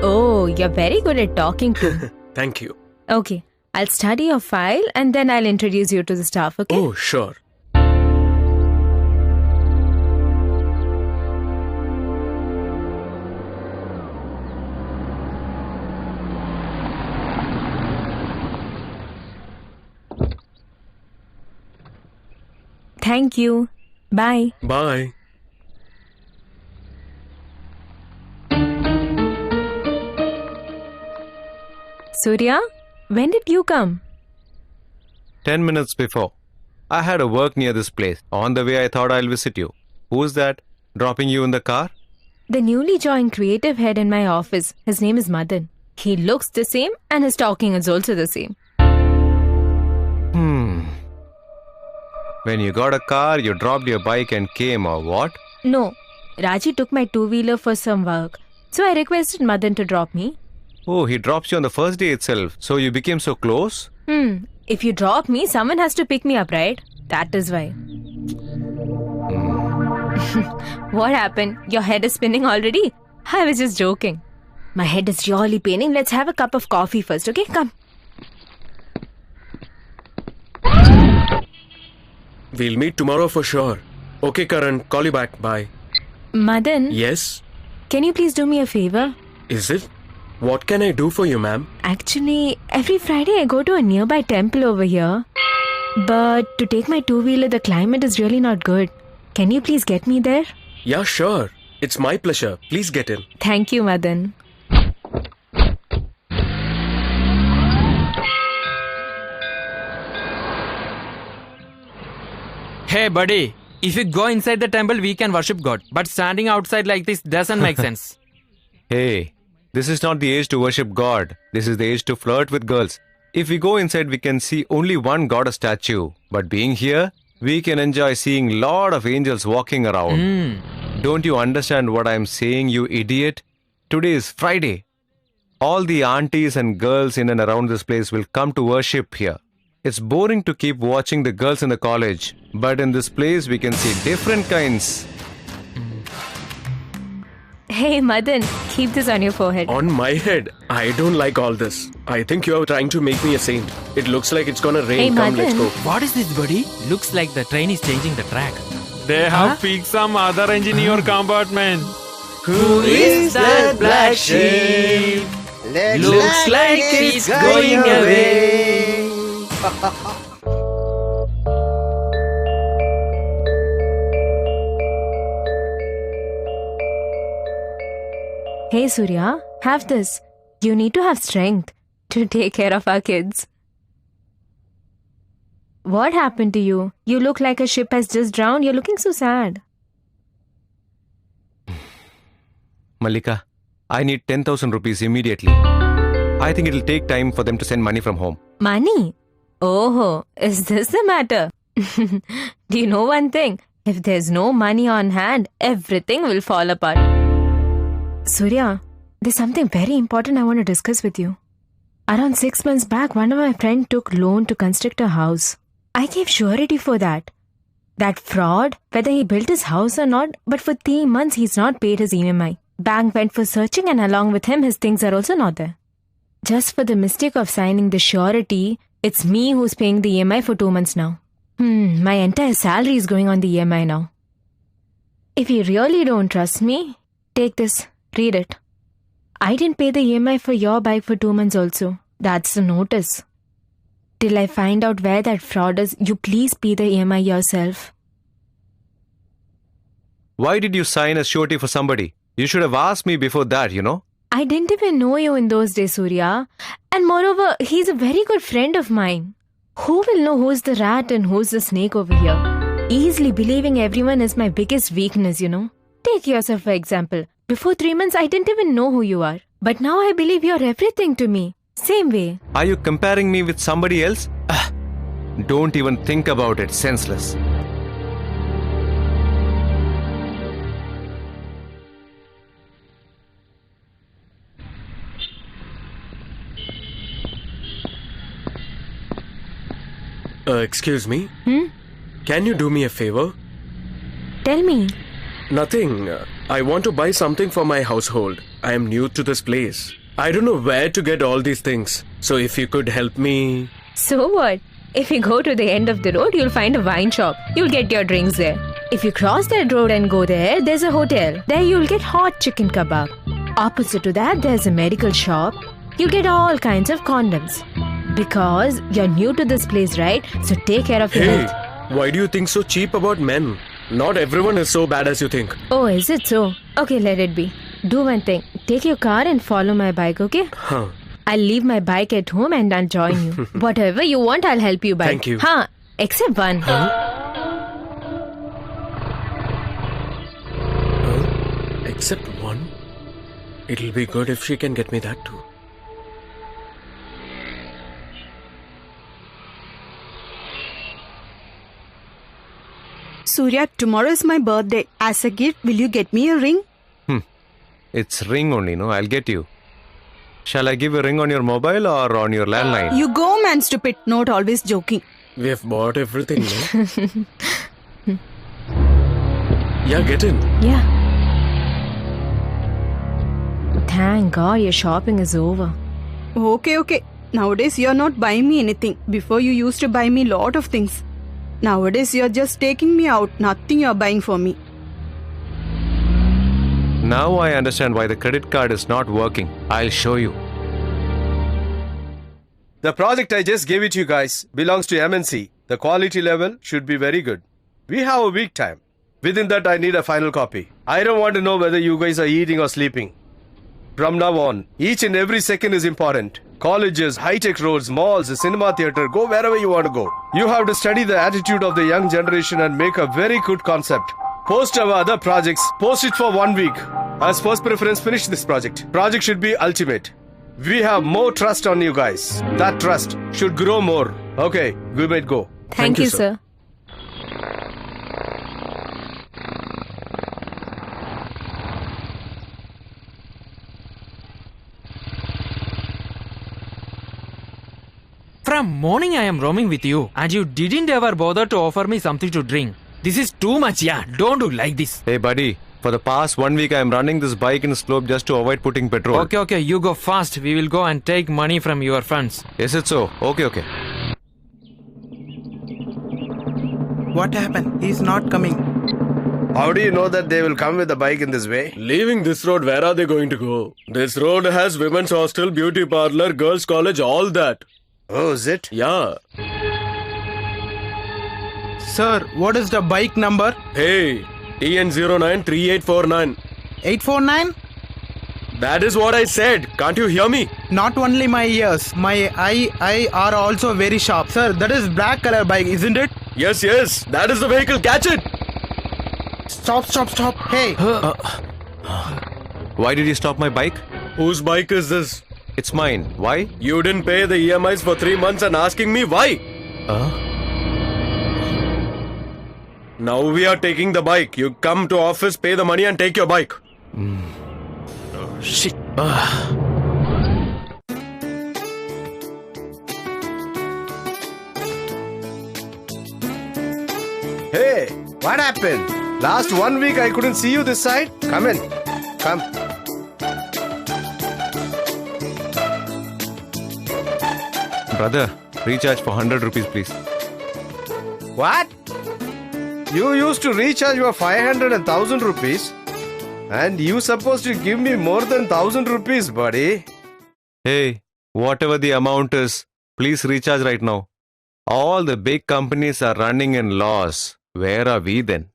Oh, you're very good at talking too. Thank you. Okay, I'll study your file and then I'll introduce you to the staff, okay? Oh, sure. Thank you. Bye. Bye. Surya, when did you come? 10 minutes before. I had a work near this place. On the way, I thought I'll visit you. Who's that? Dropping you in the car? The newly joined creative head in my office. His name is Madan. He looks the same and his talking is also the same. When you got a car, you dropped your bike and came, or what? No, Raji took my two-wheeler for some work. So I requested Madan to drop me. Oh, he drops you on the first day itself. So you became so close? If you drop me, someone has to pick me up, right? That is why. What happened? Your head is spinning already? I was just joking. My head is really paining. Let's have a cup of coffee first, okay? Come. We'll meet tomorrow for sure. Okay, Karan, call you back. Bye. Madan? Yes? Can you please do me a favor? Is it? What can I do for you, ma'am? Actually, every Friday I go to a nearby temple over here. But to take my two-wheeler, the climate is really not good. Can you please get me there? Yeah, sure. It's my pleasure. Please get in. Thank you, Madan. Hey, buddy. If you go inside the temple, we can worship God. But standing outside like this doesn't make sense. Hey, this is not the age to worship God. This is the age to flirt with girls. If we go inside, we can see only one goddess statue. But being here, we can enjoy seeing lot of angels walking around. Don't you understand what I'm saying, you idiot? Today is Friday. All the aunties and girls in and around this place will come to worship here. It's boring to keep watching the girls in the college. But in this place, we can see different kinds. Hey, Madan, keep this on your forehead. On my head? I don't like all this. I think you are trying to make me a saint. It looks like it's gonna rain. Hey, Come, let's Madan. go. What is this, buddy? Looks like the train is changing the track. They have picked some other engine in your compartment. Who is that black sheep? Looks like it's going away. Hey, Surya, have this. You need to have strength to take care of our kids. What happened to you? You look like a ship has just drowned. You're looking so sad. Malika, I need 10,000 rupees immediately. I think it'll take time for them to send money from home. Money? Oh, is this the matter? Do you know one thing? If there's no money on hand, everything will fall apart. Surya, there's something very important I want to discuss with you. Around 6 months back, one of my friends took loan to construct a house. I gave surety for that. That fraud, whether he built his house or not, but for 3 months he's not paid his EMI. Bank went for searching and along with him his things are also not there. Just for the mistake of signing the surety, it's me who's paying the EMI for 2 months now. My entire salary is going on the EMI now. If you really don't trust me, take this, read it. I didn't pay the EMI for your bike for 2 months also. That's the notice. Till I find out where that fraud is, you please pay the EMI yourself. Why did you sign a surety for somebody? You should have asked me before that, you know? I didn't even know you in those days, Surya. And moreover, he's a very good friend of mine. Who will know who's the rat and who's the snake over here? Easily believing everyone is my biggest weakness, you know? Take yourself for example. Before 3 months, I didn't even know who you are. But now I believe you're everything to me. Same way. Are you comparing me with somebody else? Don't even think about it, senseless. Excuse me? Can you do me a favor? Tell me. Nothing. I want to buy something for my household. I am new to this place. I don't know where to get all these things. So if you could help me... So what? If you go to the end of the road, you'll find a wine shop. You'll get your drinks there. If you cross that road and go there, there's a hotel. There you'll get hot chicken kebab. Opposite to that, there's a medical shop. You'll get all kinds of condoms. Because you're new to this place, right? So take care of your health. Why do you think so cheap about men? Not everyone is so bad as you think. Oh, is it so? Okay, let it be. Do one thing. Take your car and follow my bike, okay? I'll leave my bike at home and I'll join you. Whatever you want, I'll help you buy. Thank you. Except one. Except one? It'll be good if she can get me that too. Surya, tomorrow is my birthday. As a gift, will you get me a ring? It's ring only, no? I'll get you. Shall I give a ring on your mobile or on your landline? You go, man, stupid. Not always joking. We have bought everything, no? Yeah, get in. Yeah. Thank God your shopping is over. Okay. Nowadays, you're not buying me anything. Before, you used to buy me lot of things. Nowadays, you're just taking me out. Nothing you're buying for me. Now I understand why the credit card is not working. I'll show you. The project I just gave it to you guys belongs to MNC. The quality level should be very good. We have a week time. Within that, I need a final copy. I don't want to know whether you guys are eating or sleeping. From now on, each and every second is important. Colleges, high-tech roads, malls, a cinema theater, go wherever you want to go. You have to study the attitude of the young generation and make a very good concept. Post our other projects. Post it for 1 week. As first preference, finish this project. Project should be ultimate. We have more trust on you guys. That trust should grow more. Okay, we might go. Thank you, sir. From morning I am roaming with you and you didn't ever bother to offer me something to drink. This is too much, yeah. Don't do like this. Hey buddy, for the past 1 week I am running this bike in slope just to avoid putting petrol. Okay, you go fast. We will go and take money from your funds. Is it so? Okay. What happened? He's not coming. How do you know that they will come with a bike in this way? Leaving this road, where are they going to go? This road has women's hostel, beauty parlor, girls' college, all that. Oh, is it? Yeah. Sir, what is the bike number? Hey, TN093849. 849? That is what I said. Can't you hear me? Not only my ears, my eye are also very sharp. Sir, that is black color bike, isn't it? Yes. That is the vehicle. Catch it. Stop. Hey. Why did you stop my bike? Whose bike is this? It's mine. Why? You didn't pay the EMIs for 3 months and asking me why. Now we are taking the bike. You come to office, pay the money and take your bike. Shit. Hey, what happened? Last 1 week I couldn't see you this side. Come in. Come. Brother, recharge for 100 rupees, please. What? You used to recharge your 500 and 1000 rupees. And you supposed to give me more than 1000 rupees, buddy. Hey, whatever the amount is, please recharge right now. All the big companies are running in loss. Where are we then?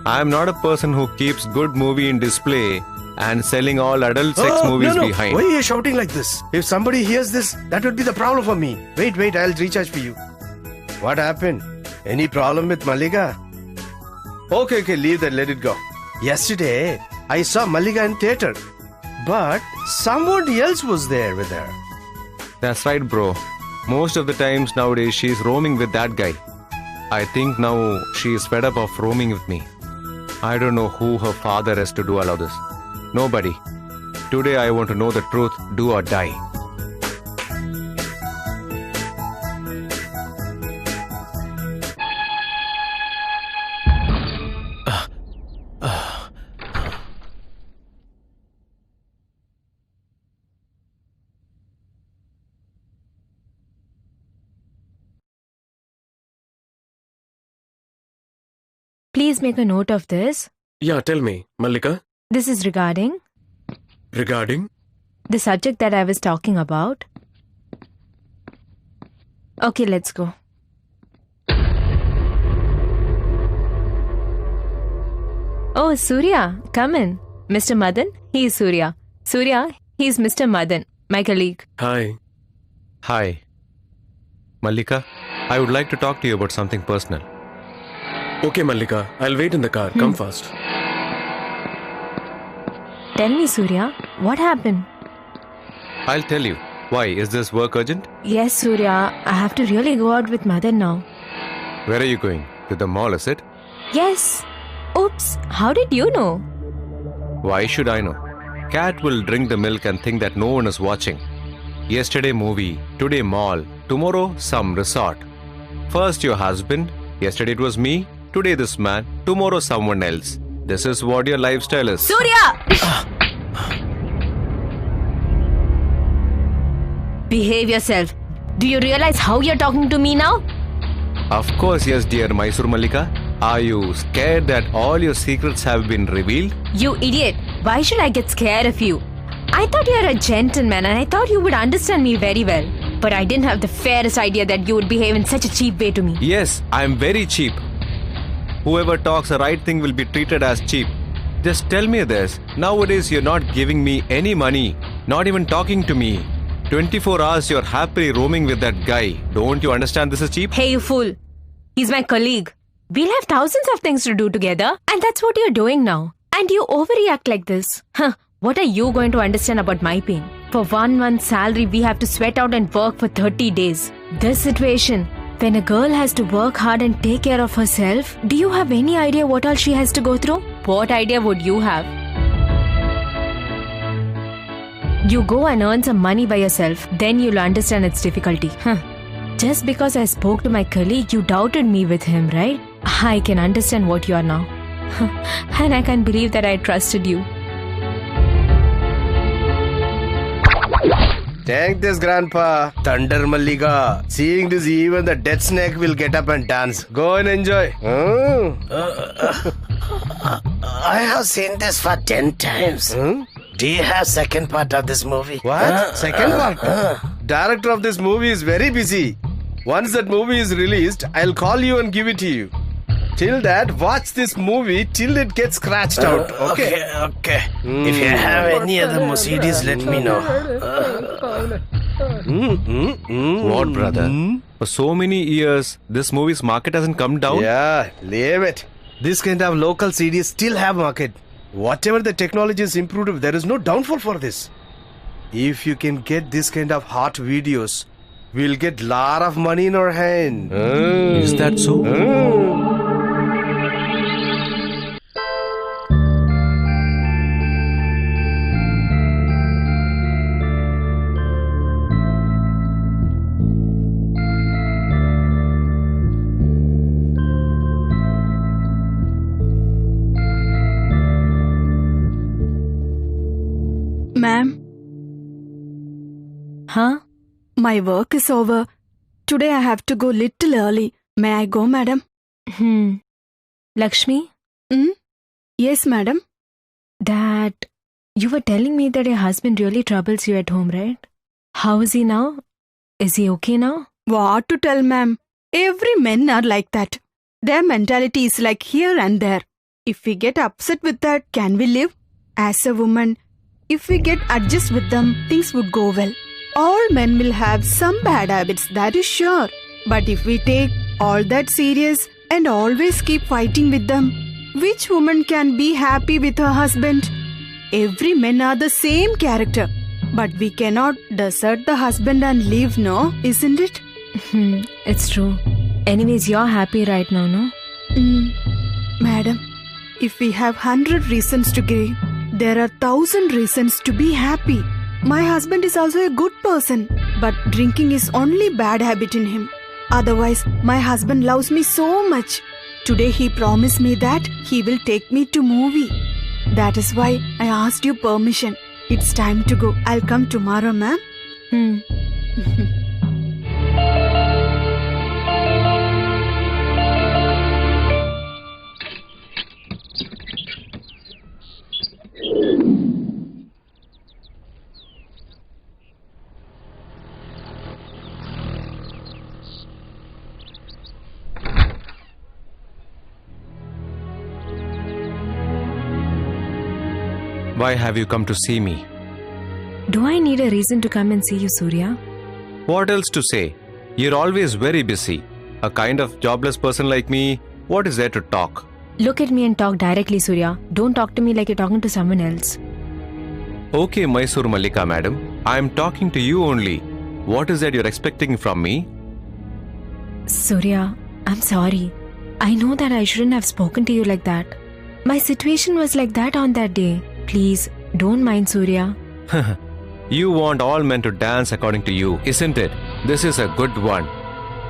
I am not a person who keeps good movie in display and selling all adult sex movies no. behind. Why are you shouting like this? If somebody hears this, that would be the problem for me. Wait, I'll recharge for you. What happened? Any problem with Mallika? Okay, leave that, let it go. Yesterday, I saw Mallika in theatre. But someone else was there with her. That's right, bro. Most of the times nowadays she is roaming with that guy. I think now she is fed up of roaming with me. I don't know who her father has to do all of this. Nobody. Today I want to know the truth, do or die. Please make a note of this. Yeah, tell me, Mallika. This is regarding Regarding? the subject that I was talking about. Okay, let's go. Oh, Surya, come in. Mr. Madan, he is Surya. Surya, he is Mr. Madan, my colleague. Hi. Hi. Mallika, I would like to talk to you about something personal. Okay, Mallika. I'll wait in the car. Come fast. Tell me, Surya, what happened? I'll tell you. Why? Is this work urgent? Yes, Surya, I have to really go out with Madan now. Where are you going? To the mall, is it? Yes. Oops, how did you know? Why should I know? Cat will drink the milk and think that no one is watching. Yesterday movie, today mall, tomorrow some resort. First your husband, yesterday it was me, today this man, tomorrow someone else. This is what your lifestyle is. Surya! Behave yourself. Do you realize how you're talking to me now? Of course, yes, dear Mysore Mallika. Are you scared that all your secrets have been revealed? You idiot. Why should I get scared of you? I thought you were a gentleman and I thought you would understand me very well. But I didn't have the fairest idea that you would behave in such a cheap way to me. Yes, I am very cheap. Whoever talks the right thing will be treated as cheap. Just tell me this. Nowadays you're not giving me any money. Not even talking to me. 24 hours you're happily roaming with that guy. Don't you understand this is cheap? Hey, you fool. He's my colleague. We'll have thousands of things to do together. And that's what you're doing now. And you overreact like this. What are you going to understand about my pain? For 1 month's salary, we have to sweat out and work for 30 days. This situation, when a girl has to work hard and take care of herself, do you have any idea what all she has to go through? What idea would you have? You go and earn some money by yourself, then you'll understand its difficulty. Just because I spoke to my colleague, you doubted me with him, right? I can understand what you are now. And I can't believe that I trusted you. Thank this, Grandpa. Thunder Mallika. Seeing this, even the dead snake will get up and dance. Go and enjoy. I have seen this for 10 times. Do you have second part of this movie? What? Second part? Director of this movie is very busy. Once that movie is released, I'll call you and give it to you. Till that, watch this movie till it gets scratched out. Okay? Okay. If you have any other Mercedes, let me know. What, brother? For so many years, this movie's market hasn't come down? Yeah, leave it. This kind of local CDs still have market. Whatever the technology is improved, there is no downfall for this. If you can get this kind of hot videos, we'll get lot of money in our hand. Is that so? Ma'am, Huh? my work is over. Today I have to go little early. May I go, madam? Lakshmi, Yes, madam. that you were telling me that your husband really troubles you at home, right? How is he now? Is he okay now? What to tell, ma'am? Every men are like that. Their mentality is like here and there. If we get upset with that, can we live? As a woman, if we get adjust with them, things would go well. All men will have some bad habits, that is sure. But if we take all that serious and always keep fighting with them, which woman can be happy with her husband? Every men are the same character. But we cannot desert the husband and leave, no? Isn't it? It's true. Anyways, you're happy right now, no? Madam, if we have 100 reasons to grieve, there are 1,000 reasons to be happy. My husband is also a good person, but drinking is only bad habit in him. Otherwise, my husband loves me so much. Today he promised me that he will take me to movie. That is why I asked you permission. It's time to go. I'll come tomorrow, ma'am. Why have you come to see me? Do I need a reason to come and see you, Surya? What else to say? You're always very busy. A kind of jobless person like me, what is there to talk? Look at me and talk directly, Surya. Don't talk to me like you're talking to someone else. Okay, Mysore Mallika madam. I'm talking to you only. What is that you're expecting from me? Surya, I'm sorry. I know that I shouldn't have spoken to you like that. My situation was like that on that day. Please, don't mind, Surya. You want all men to dance according to you, isn't it? This is a good one.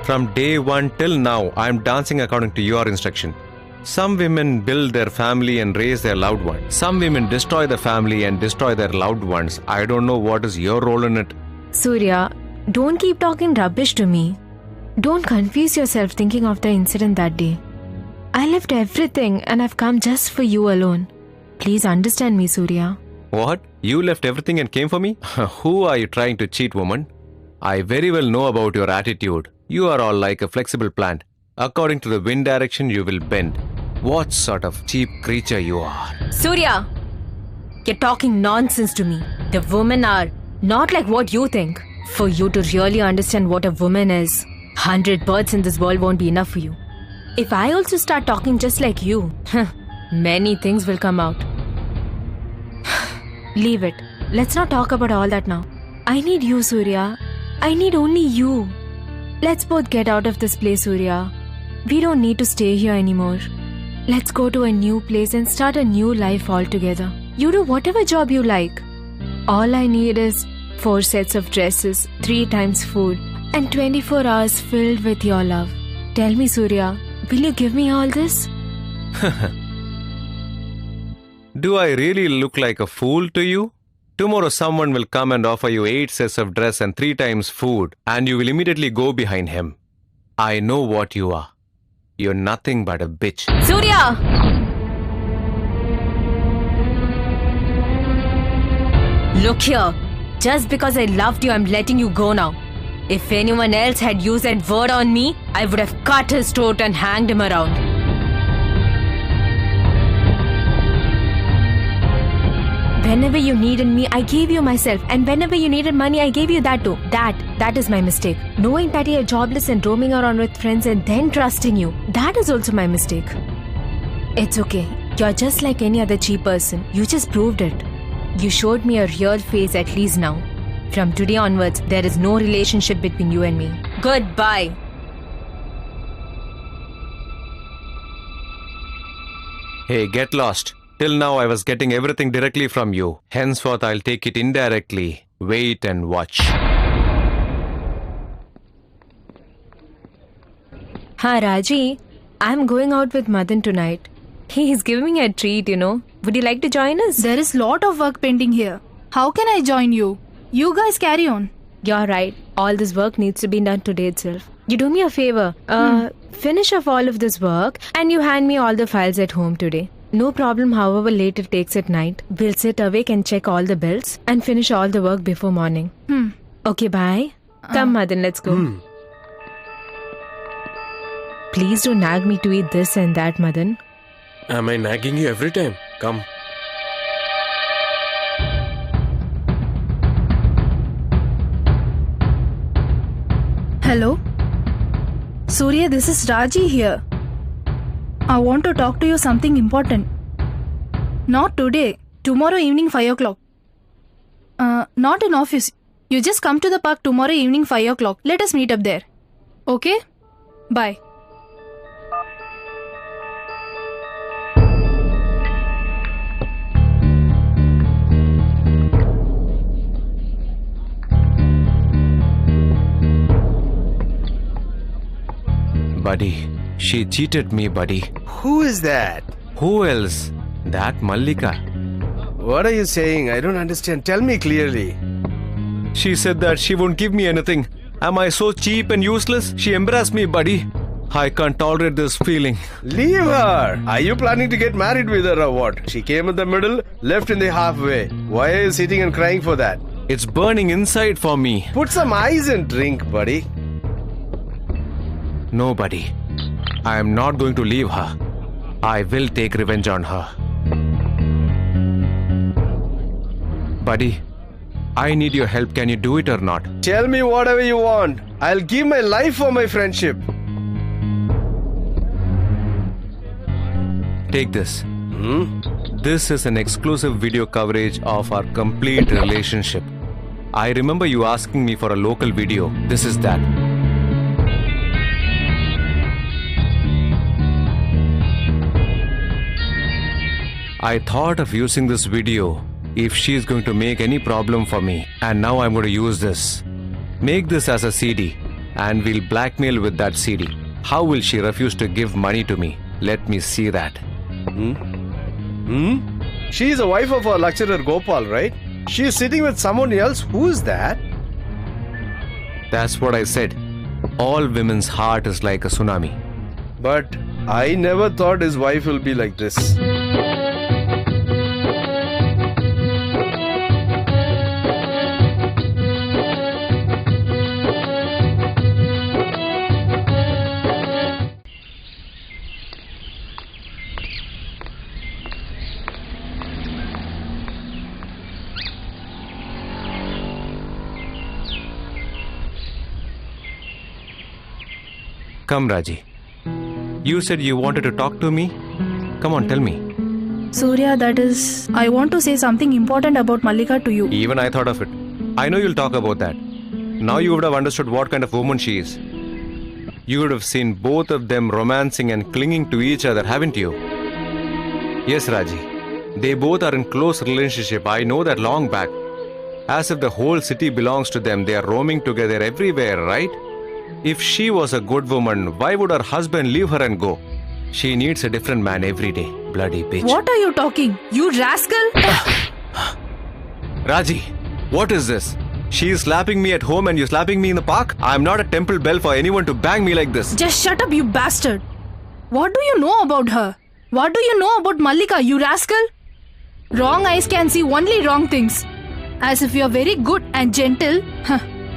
From day one till now, I'm dancing according to your instruction. Some women build their family and raise their loved ones. Some women destroy the family and destroy their loved ones. I don't know what is your role in it. Surya, don't keep talking rubbish to me. Don't confuse yourself thinking of the incident that day. I left everything and I've come just for you alone. Please understand me, Surya. What? You left everything and came for me? Who are you trying to cheat, woman? I very well know about your attitude. You are all like a flexible plant. According to the wind direction, you will bend. What sort of cheap creature you are? Surya! You're talking nonsense to me. The women are not like what you think. For you to really understand what a woman is, 100 birds in this world won't be enough for you. If I also start talking just like you, many things will come out. Leave it. Let's not talk about all that now. I need you, Surya. I need only you. Let's both get out of this place, Surya. We don't need to stay here anymore. Let's go to a new place and start a new life altogether. You do whatever job you like. All I need is 4 sets of dresses, 3 times food, and 24 hours filled with your love. Tell me, Surya, will you give me all this? Do I really look like a fool to you? Tomorrow someone will come and offer you 8 sets of dress and 3 times food, and you will immediately go behind him. I know what you are. You're nothing but a bitch. Surya! Look here. Just because I loved you, I'm letting you go now. If anyone else had used that word on me, I would have cut his throat and hanged him around. Whenever you needed me, I gave you myself. And whenever you needed money, I gave you that too. That is my mistake. Knowing that you're jobless and roaming around with friends and then trusting you, that is also my mistake. It's okay. You're just like any other cheap person. You just proved it. You showed me a real face at least now. From today onwards, there is no relationship between you and me. Goodbye. Hey, get lost. Till now I was getting everything directly from you. Henceforth I'll take it indirectly. Wait and watch. Hi Raji, I'm going out with Madan tonight. He is giving me a treat, you know. Would you like to join us? There is lot of work pending here. How can I join you? You guys carry on. You're right. All this work needs to be done today itself. You do me a favor. Finish off all of this work and you hand me all the files at home today. No problem however late it takes at night. We'll sit awake and check all the bills and finish all the work before morning. Okay, bye. Come Madan, let's go. Please don't nag me to eat this and that, Madan. Am I nagging you every time? Come. Hello? Surya, this is Raji here. I want to talk to you something important. Not today. Tomorrow evening 5 o'clock. Not in office. You just come to the park tomorrow evening 5 o'clock. Let us meet up there. Okay? Bye. Buddy, she cheated me, buddy. Who is that? Who else? That Mallika. What are you saying? I don't understand. Tell me clearly. She said that she won't give me anything. Am I so cheap and useless? She embarrassed me, buddy. I can't tolerate this feeling. Leave her. Are you planning to get married with her or what? She came in the middle, left in the halfway. Why are you sitting and crying for that? It's burning inside for me. Put some ice and drink, buddy. No, buddy. I am not going to leave her. I will take revenge on her. Buddy, I need your help. Can you do it or not? Tell me whatever you want. I'll give my life for my friendship. Take this. This is an exclusive video coverage of our complete relationship. I remember you asking me for a local video. This is that. I thought of using this video if she is going to make any problem for me, and now I'm going to use this. Make this as a CD and we'll blackmail with that CD. How will she refuse to give money to me? Let me see that. She is a wife of our lecturer Gopal, right? She is sitting with someone else. Who is that? That's what I said. All women's heart is like a tsunami. But I never thought his wife will be like this. Come, Raji. You said you wanted to talk to me? Come on, tell me. Surya, that is... I want to say something important about Mallika to you. Even I thought of it. I know you'll talk about that. Now you would have understood what kind of woman she is. You would have seen both of them romancing and clinging to each other, haven't you? Yes, Raji. They both are in close relationship. I know that long back. As if the whole city belongs to them. They are roaming together everywhere, right? If she was a good woman, why would her husband leave her and go? She needs a different man every day. Bloody bitch. What are you talking? You rascal! Raji, what is this? She is slapping me at home and you slapping me in the park? I am not a temple bell for anyone to bang me like this. Just shut up, you bastard! What do you know about her? What do you know about Mallika, you rascal? Wrong eyes can see only wrong things. As if you're very good and gentle.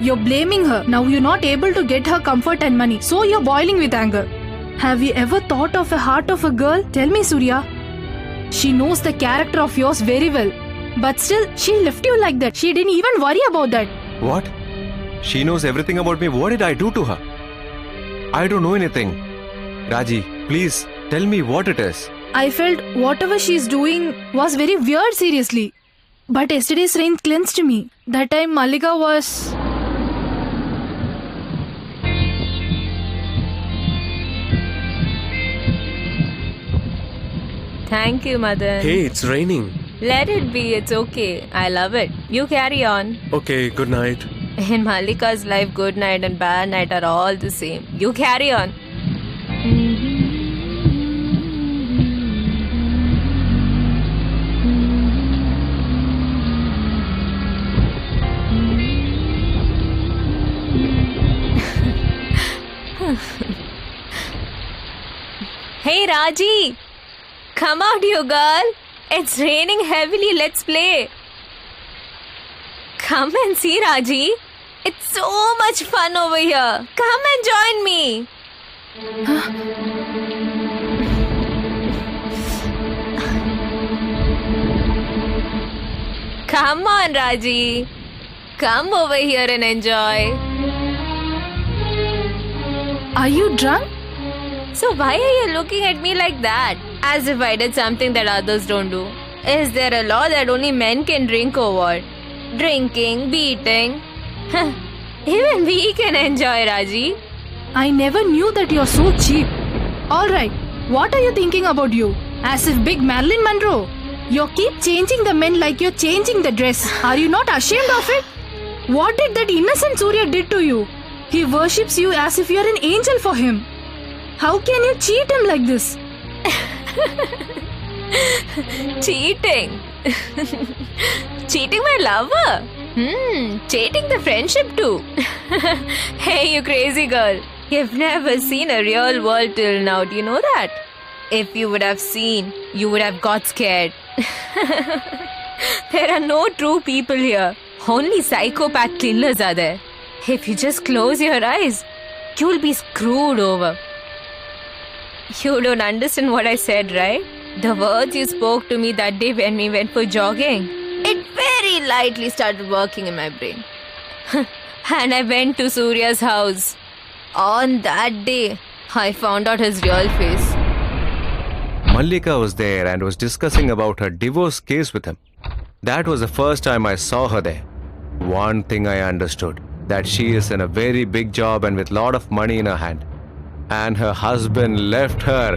You're blaming her. Now you're not able to get her comfort and money. So you're boiling with anger. Have you ever thought of the heart of a girl? Tell me, Surya. She knows the character of yours very well. But still, she left you like that. She didn't even worry about that. What? She knows everything about me. What did I do to her? I don't know anything. Raji, please tell me what it is. I felt whatever she's doing was very weird, seriously. But yesterday's rain cleansed me. That time Malika was... Thank you, Madan. Hey, it's raining. Let it be, it's okay. I love it. You carry on. Okay, good night. In Malika's life, good night and bad night are all the same. You carry on. Hey, Raji! Come out, you girl! It's raining heavily, let's play! Come and see, Raji! It's so much fun over here! Come and join me! Come on, Raji! Come over here and enjoy! Are you drunk? So why are you looking at me like that? As if I did something that others don't do. Is there a law that only men can drink or what? Drinking, beating. Even we can enjoy, Raji. I never knew that you're so cheap. Alright, what are you thinking about you? As if big Marilyn Monroe. You keep changing the men like you're changing the dress. Are you not ashamed of it? What did that innocent Surya did to you? He worships you as if you're an angel for him. How can you cheat him like this? Cheating? Cheating my lover? Cheating the friendship too. Hey, you crazy girl. You've never seen a real world till now, do you know that? If you would have seen, you would have got scared. There are no true people here. Only psychopath killers are there. If you just close your eyes, you'll be screwed over. You don't understand what I said, right? The words you spoke to me that day when we went for jogging, it very lightly started working in my brain. And I went to Surya's house. On that day, I found out his real face. Mallika was there and was discussing about her divorce case with him. That was the first time I saw her there. One thing I understood, that she is in a very big job and with lot of money in her hand. And her husband left her.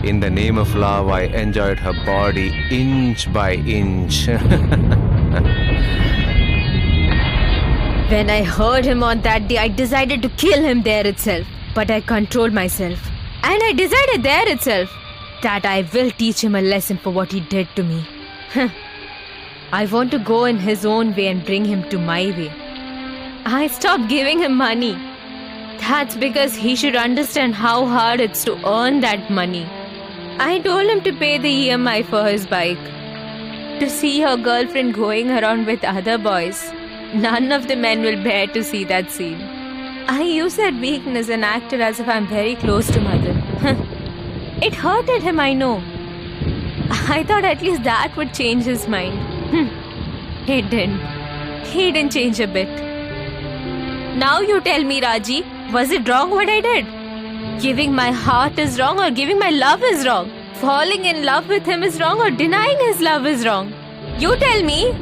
In the name of love, I enjoyed her body inch by inch. When I heard him on that day, I decided to kill him there itself. But I controlled myself. And I decided there itself that I will teach him a lesson for what he did to me. I want to go in his own way and bring him to my way. I stopped giving him money. That's because he should understand how hard it's to earn that money. I told him to pay the EMI for his bike. To see your girlfriend going around with other boys, none of the men will bear to see that scene. I use that weakness and acted as if I'm very close to Madan. It hurted him, I know. I thought at least that would change his mind. It didn't. He didn't change a bit. Now you tell me, Raji, was it wrong what I did? Giving my heart is wrong or giving my love is wrong? Falling in love with him is wrong or denying his love is wrong? You tell me.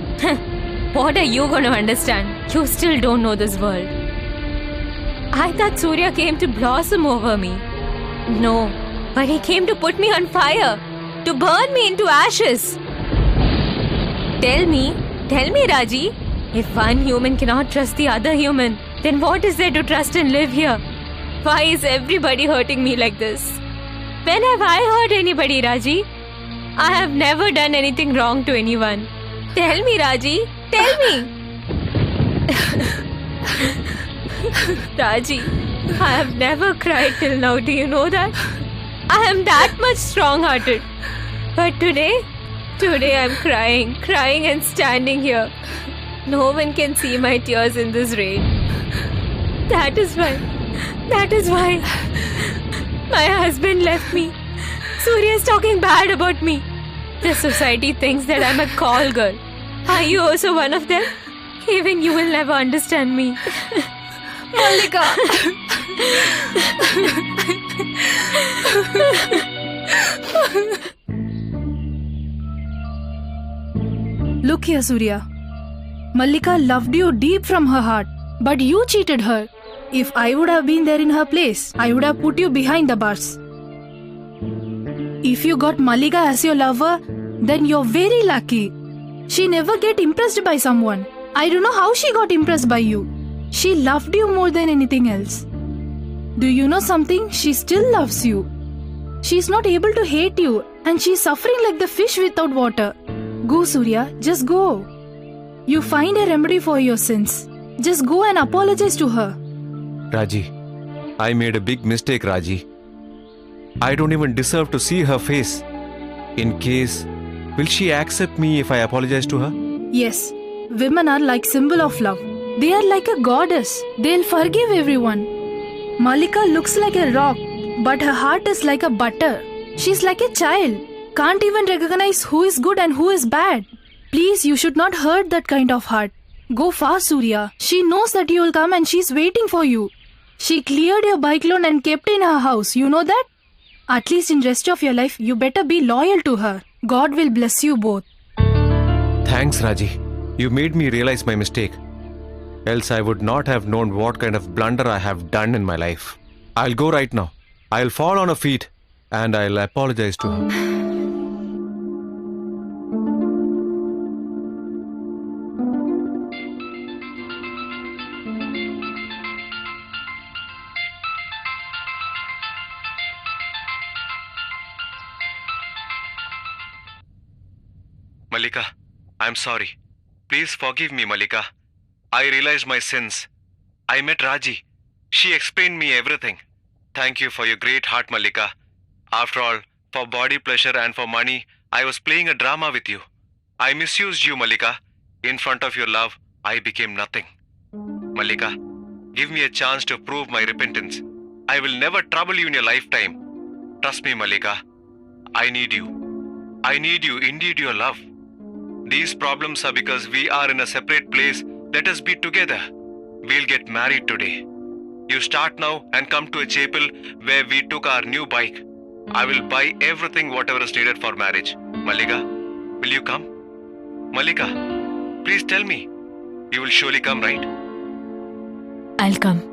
What are you going to understand? You still don't know this world. I thought Surya came to blossom over me. No, but he came to put me on fire, to burn me into ashes. Tell me, Raji, if one human cannot trust the other human, then what is there to trust and live here? Why is everybody hurting me like this? When have I hurt anybody, Raji? I have never done anything wrong to anyone. Tell me, Raji, tell me. Raji, I have never cried till now, do you know that? I am that much strong-hearted. But today I'm crying and standing here. No one can see my tears in this rain. That is why my husband left me. Surya is talking bad about me. The society thinks that I'm a call girl. Are you also one of them? Even you will never understand me. Mallika! Look here, Surya. Malika loved you deep from her heart, but you cheated her. If I would have been there in her place, I would have put you behind the bars. If you got Malika as your lover, then you're very lucky. She never get impressed by someone. I don't know how she got impressed by you. She loved you more than anything else. Do you know something? She still loves you. She's not able to hate you, and she's suffering like the fish without water. Go, Surya, just go. You find a remedy for your sins. Just go and apologize to her. Raji, I made a big mistake, Raji. I don't even deserve to see her face. In case, will she accept me if I apologize to her? Yes, women are like symbol of love. They are like a goddess. They'll forgive everyone. Malika looks like a rock, but her heart is like a butter. She's like a child. Can't even recognize who is good and who is bad. Please, you should not hurt that kind of heart. Go fast, Surya. She knows that you will come and she's waiting for you. She cleared your bike loan and kept in her house. You know that? At least in rest of your life, you better be loyal to her. God will bless you both. Thanks, Raji. You made me realize my mistake. Else I would not have known what kind of blunder I have done in my life. I'll go right now. I'll fall on her feet and I'll apologize to her. Malika, I'm sorry. Please forgive me, Malika. I realized my sins. I met Raji. She explained me everything. Thank you for your great heart, Malika. After all, for body pleasure and for money, I was playing a drama with you. I misused you, Malika. In front of your love, I became nothing. Malika, give me a chance to prove my repentance. I will never trouble you in your lifetime. Trust me, Malika. I need you. I need you, indeed your love. These problems are because we are in a separate place. Let us be together. We'll get married today. You start now and come to a chapel where we took our new bike. I will buy everything whatever is needed for marriage. Malika, will you come? Malika, please tell me. You will surely come, right? I'll come.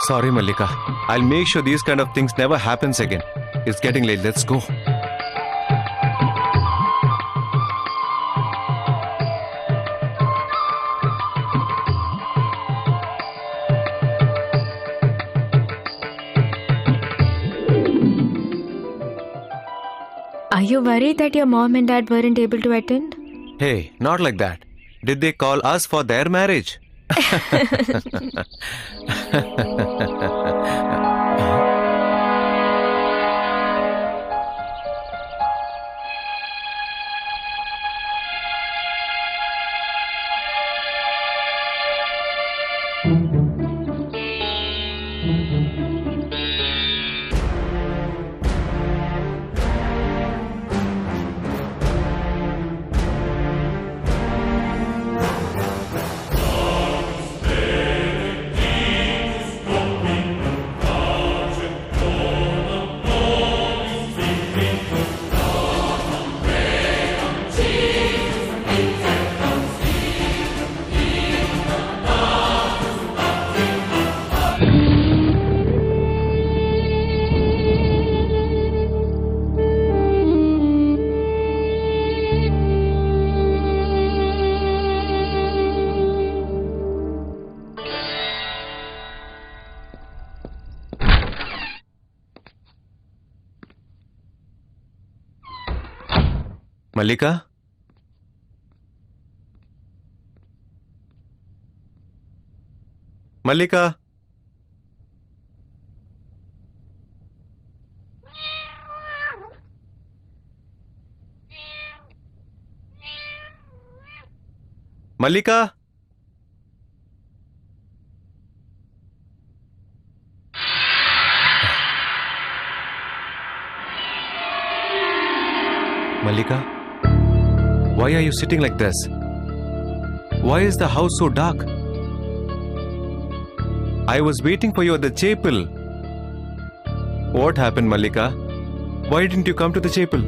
Sorry, Malika. I'll make sure these kind of things never happens again. It's getting late. Let's go. Are you worried that your mom and dad weren't able to attend? Hey, not like that. Did they call us for their marriage? Malika? Malika? Malika? Malika? Why are you sitting like this? Why is the house so dark? I was waiting for you at the chapel. What happened, Malika? Why didn't you come to the chapel?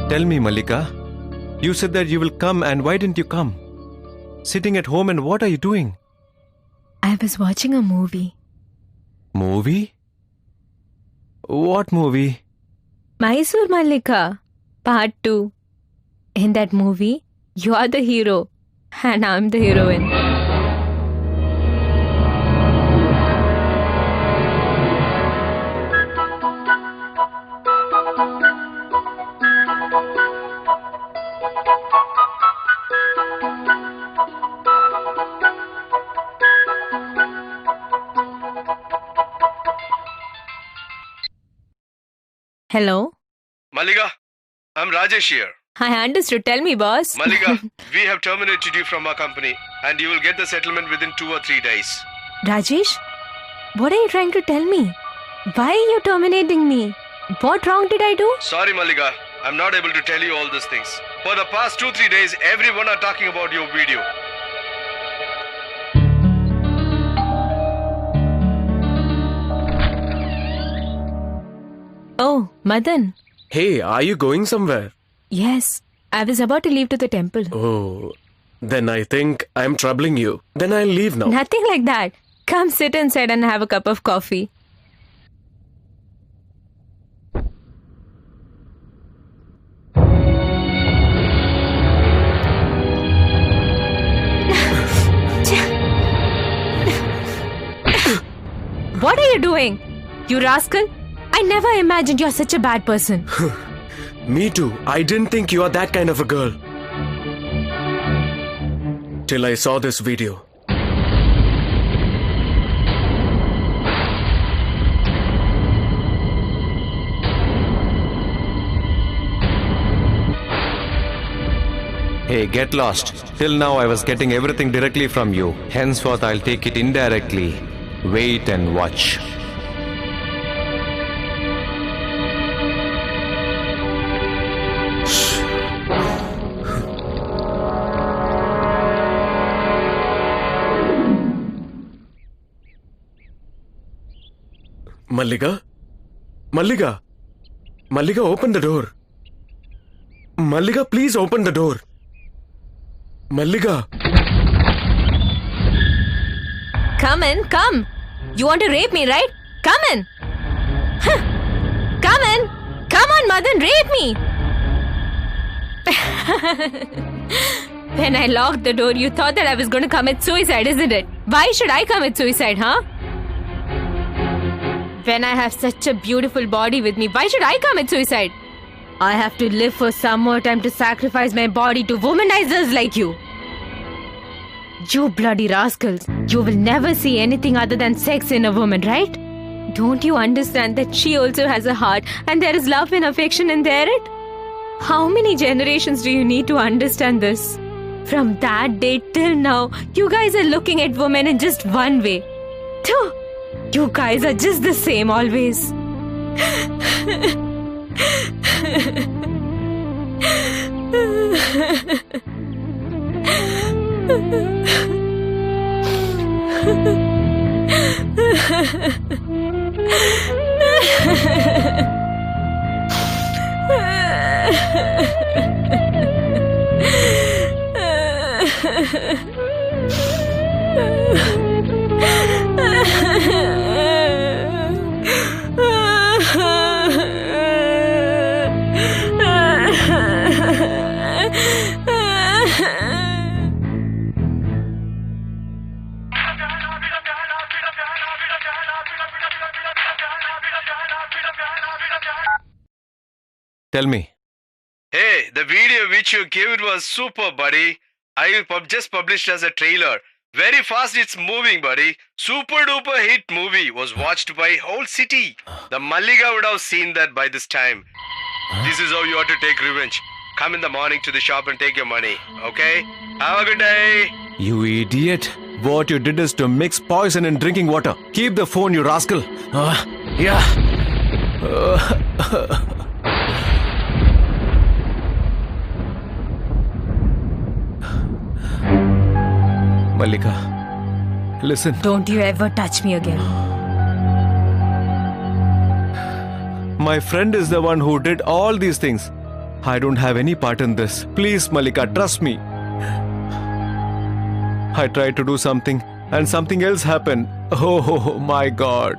Tell me, Malika. You said that you will come, and why didn't you come? Sitting at home, and what are you doing? I was watching a movie. Movie? What movie? Mysore Malika, Part 2. In that movie, you are the hero and I'm the heroine. Hello? Malika, I'm Rajesh here. I understood. Tell me, boss. Malika, we have terminated you from our company and you will get the settlement within 2 or 3 days. Rajesh, what are you trying to tell me? Why are you terminating me? What wrong did I do? Sorry, Malika. I'm not able to tell you all these things. For the past 2-3 days, everyone are talking about your video. Oh, Madan. Hey, are you going somewhere? Yes, I was about to leave to the temple. Oh, then I think I'm troubling you. Then I'll leave now. Nothing like that. Come sit inside and have a cup of coffee. What are you doing? You rascal! I never imagined you're such a bad person. Me too. I didn't think you are that kind of a girl. Till I saw this video. Hey, get lost. Till now I was getting everything directly from you. Henceforth I'll take it indirectly. Wait and watch. Malika? Malika? Malika, open the door. Malika, please open the door. Malika. Come in, come. You want to rape me, right? Come in. Huh. Come in. Come on, Madan, rape me. When I locked the door, you thought that I was going to commit suicide, isn't it? Why should I commit suicide, huh? When I have such a beautiful body with me, why should I commit suicide? I have to live for some more time to sacrifice my body to womanizers like you. You bloody rascals. You will never see anything other than sex in a woman, right? Don't you understand that she also has a heart and there is love and affection in there? How many generations do you need to understand this? From that day till now, you guys are looking at women in just one way. Tuh! You guys are just the same always. Tell me. Hey, the video which you gave it was super, buddy. I just published as a trailer. Very fast it's moving, buddy. Super duper hit movie was watched by whole city. The Malika would have seen that by this time. This is how you ought to take revenge. Come in the morning to the shop and take your money, okay? Have a good day. You idiot. What you did is to mix poison in drinking water. Keep the phone, you rascal. Yeah. Malika, listen. Don't you ever touch me again. My friend is the one who did all these things. I don't have any part in this. Please, Malika, trust me. I tried to do something and something else happened. Oh my God.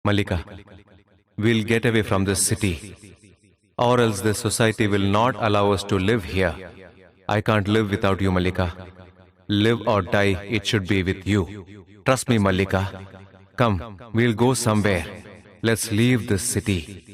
Malika, we'll get away from this city, or else this society will not allow us to live here. I can't live without you, Malika. Live or die, it should be with you. Trust me, Malika. Come, we'll go somewhere. Let's leave this city.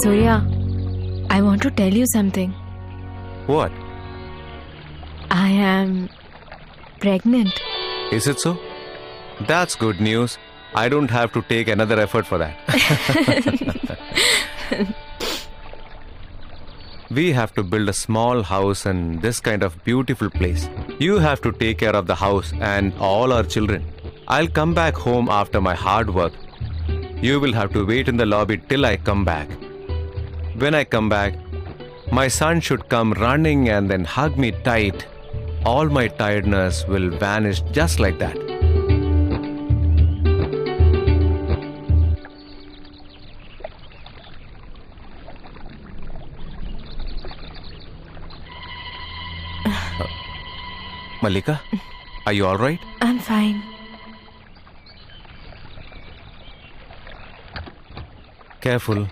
Surya, I want to tell you something. What? I am pregnant. Is it so? That's good news. I don't have to take another effort for that. We have to build a small house in this kind of beautiful place. You have to take care of the house and all our children. I'll come back home after my hard work. You will have to wait in the lobby till I come back. When I come back, my son should come running and then hug me tight. All my tiredness will vanish just like that. Malika, are you all right? I'm fine. Careful.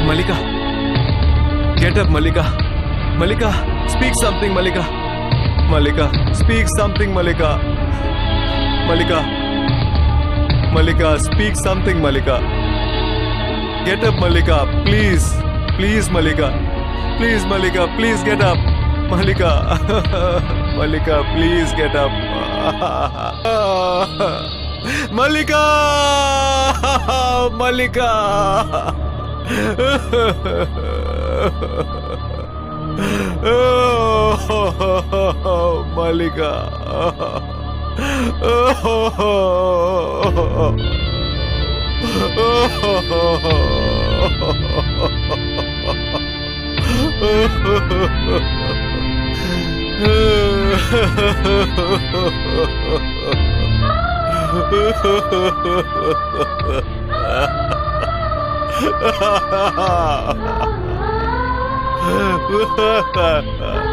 Malika, get up, Malika. Malika, speak something, Malika. Malika, speak something, Malika. Malika. Malika, speak something, Malika. Get up, Malika, please. Please, Malika. Please, Malika, please get up. Malika. Malika, please get up. Malika! Malika! Oh, Malika. Ha ha ha ha!